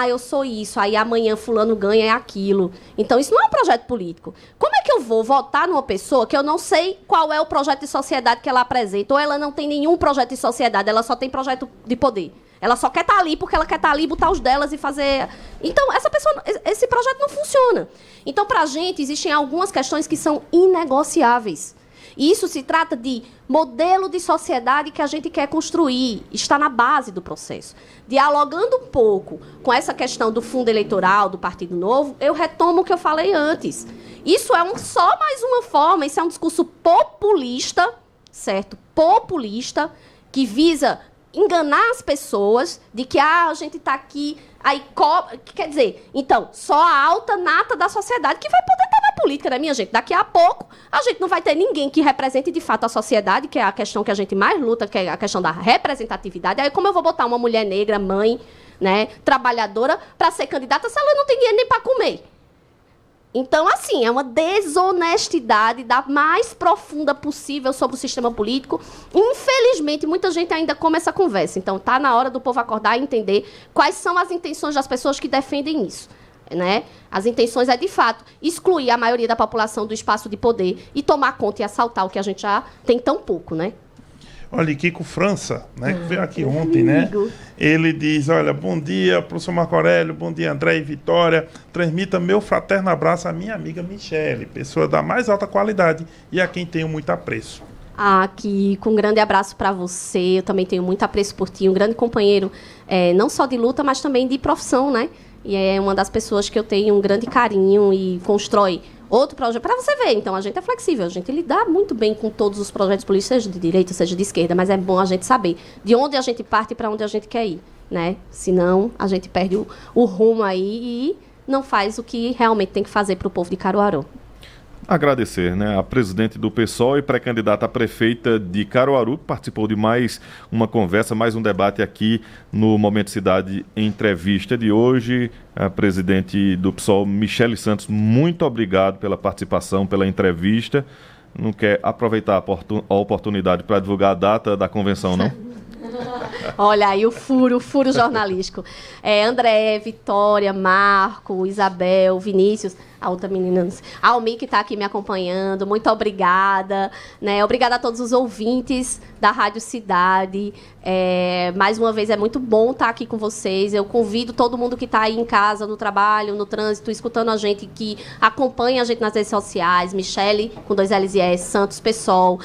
eu sou isso, aí amanhã fulano ganha é aquilo. Então, isso não é um projeto político. Como é que eu vou votar numa pessoa que eu não sei qual é o projeto de sociedade que ela apresenta, ou ela não tem nenhum projeto de sociedade, ela só tem projeto de poder? Ela só quer estar ali porque ela quer estar ali, botar os delas e fazer... Então, esse projeto não funciona. Então, para a gente, existem algumas questões que são inegociáveis. E isso se trata de modelo de sociedade que a gente quer construir, está na base do processo. Dialogando um pouco com essa questão do fundo eleitoral, do Partido Novo, eu retomo o que eu falei antes. Isso é só mais uma forma, isso é um discurso populista, certo? Populista, que visa enganar as pessoas de que a gente está aqui, aí quer dizer, então, só a alta nata da sociedade que vai poder estar na política, né, minha gente? Daqui a pouco, a gente não vai ter ninguém que represente de fato a sociedade, que é a questão que a gente mais luta, que é a questão da representatividade. Aí como eu vou botar uma mulher negra, mãe, né, trabalhadora, para ser candidata se ela não tem dinheiro nem para comer? Então, assim, é uma desonestidade da mais profunda possível sobre o sistema político. Infelizmente, muita gente ainda come essa conversa. Então, tá na hora do povo acordar e entender quais são as intenções das pessoas que defendem isso, né? As intenções é, de fato, excluir a maioria da população do espaço de poder e tomar conta e assaltar o que a gente já tem tão pouco, né? Olha, Kiko França, né, que veio aqui ontem, né? Ele diz, olha, bom dia, professor Marco Aurélio, bom dia, André e Vitória. Transmita meu fraterno abraço à minha amiga Michele, pessoa da mais alta qualidade e a quem tenho muito apreço. Kiko, um grande abraço para você. Eu também tenho muito apreço por ti, um grande companheiro, não só de luta, mas também de profissão, né? E é uma das pessoas que eu tenho um grande carinho e constrói outro projeto. Para você ver, então, a gente é flexível, a gente lida muito bem com todos os projetos políticos, seja de direita, seja de esquerda, mas é bom a gente saber de onde a gente parte e para onde a gente quer ir, né? Senão, a gente perde o rumo aí e não faz o que realmente tem que fazer para o povo de Caruaru. Agradecer, né, a presidente do PSOL e pré-candidata a prefeita de Caruaru, que participou de mais uma conversa, mais um debate aqui no Momento Cidade Entrevista de hoje. A presidente do PSOL, Michele Santos, muito obrigado pela participação, pela entrevista. Não quer aproveitar a oportunidade para divulgar a data da convenção, não? Olha aí o furo jornalístico. André, Vitória, Marco, Isabel, Vinícius, a outra menina, a Almi que está aqui me acompanhando, muito obrigada, né? Obrigada a todos os ouvintes da Rádio Cidade. Mais uma vez, é muito bom estar aqui com vocês. Eu convido todo mundo que está aí em casa, no trabalho, no trânsito, escutando a gente, que acompanha a gente nas redes sociais, Michele, com 2 L's e S, Santos, PSOL,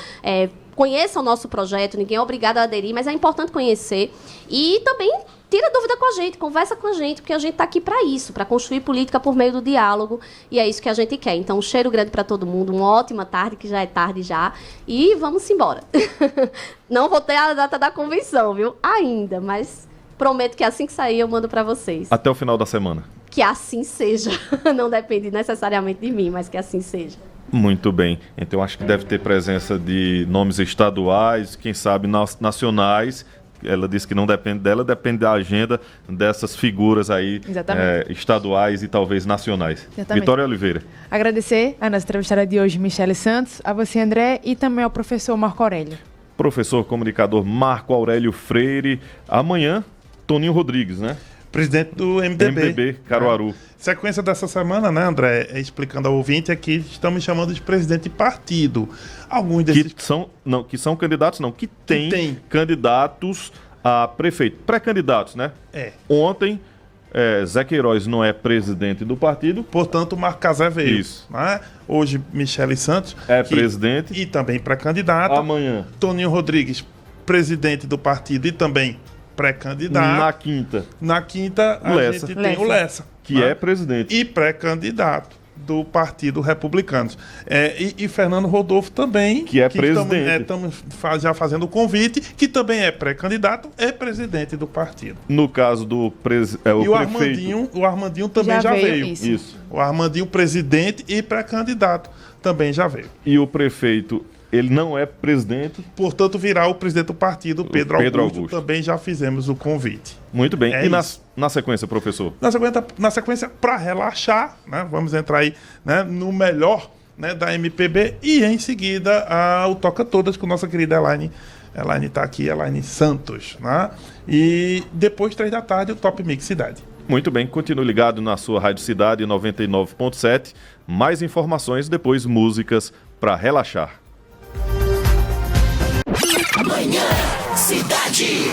conheça o nosso projeto, ninguém é obrigado a aderir, mas é importante conhecer. E também tira dúvida com a gente, conversa com a gente, porque a gente está aqui para isso, para construir política por meio do diálogo, e é isso que a gente quer. Então, um cheiro grande para todo mundo, uma ótima tarde, que já é tarde já, e vamos embora. Não vou ter a data da convenção, viu? Ainda, mas prometo que assim que sair eu mando para vocês. Até o final da semana. Que assim seja. Não depende necessariamente de mim, mas que assim seja. Muito bem. Então, acho que deve ter presença de nomes estaduais, quem sabe nacionais. Ela disse que não depende dela, depende da agenda dessas figuras aí estaduais e talvez nacionais. Exatamente. Vitória Oliveira. Agradecer a nossa entrevistada de hoje, Michele Santos, a você, André, e também ao professor Marco Aurélio. Professor comunicador Marco Aurélio Freire. Amanhã, Toninho Rodrigues, né? Presidente do MDB. Caruaru. Sequência dessa semana, né, André? Explicando ao ouvinte, aqui estamos chamando de presidente de partido. Alguns desses... Que são candidatos, não, que tem candidatos a prefeito. Pré-candidatos, né? Ontem, Zé Queiroz não é presidente do partido. Portanto, Marco Casé veio. Isso. Né? Hoje, Michele Santos. Presidente. E também pré-candidato. Amanhã. Toninho Rodrigues, presidente do partido e também pré-candidato. Na quinta, a gente tem o Lessa. Que é presidente. E pré-candidato do Partido Republicano. E Fernando Rodolfo também. Que é presidente. Estamos já fazendo o convite, que também é pré-candidato, é presidente do partido. No caso do prefeito. O Armandinho também já veio. Isso. O Armandinho, presidente e pré-candidato, também já veio. E o prefeito... Ele não é presidente. Portanto, virá o presidente do partido, Pedro Augusto. Também já fizemos o convite. Muito bem. E na sequência, professor? Na sequência, para relaxar, né, vamos entrar aí, né, no melhor, né, da MPB. E em seguida, o Toca Todas com nossa querida Elaine. Elaine está aqui, Elaine Santos. Né? E depois, 3 da tarde, o Top Mix Cidade. Muito bem, continue ligado na sua Rádio Cidade 99.7. Mais informações, depois músicas para relaxar. Manhã Cidade.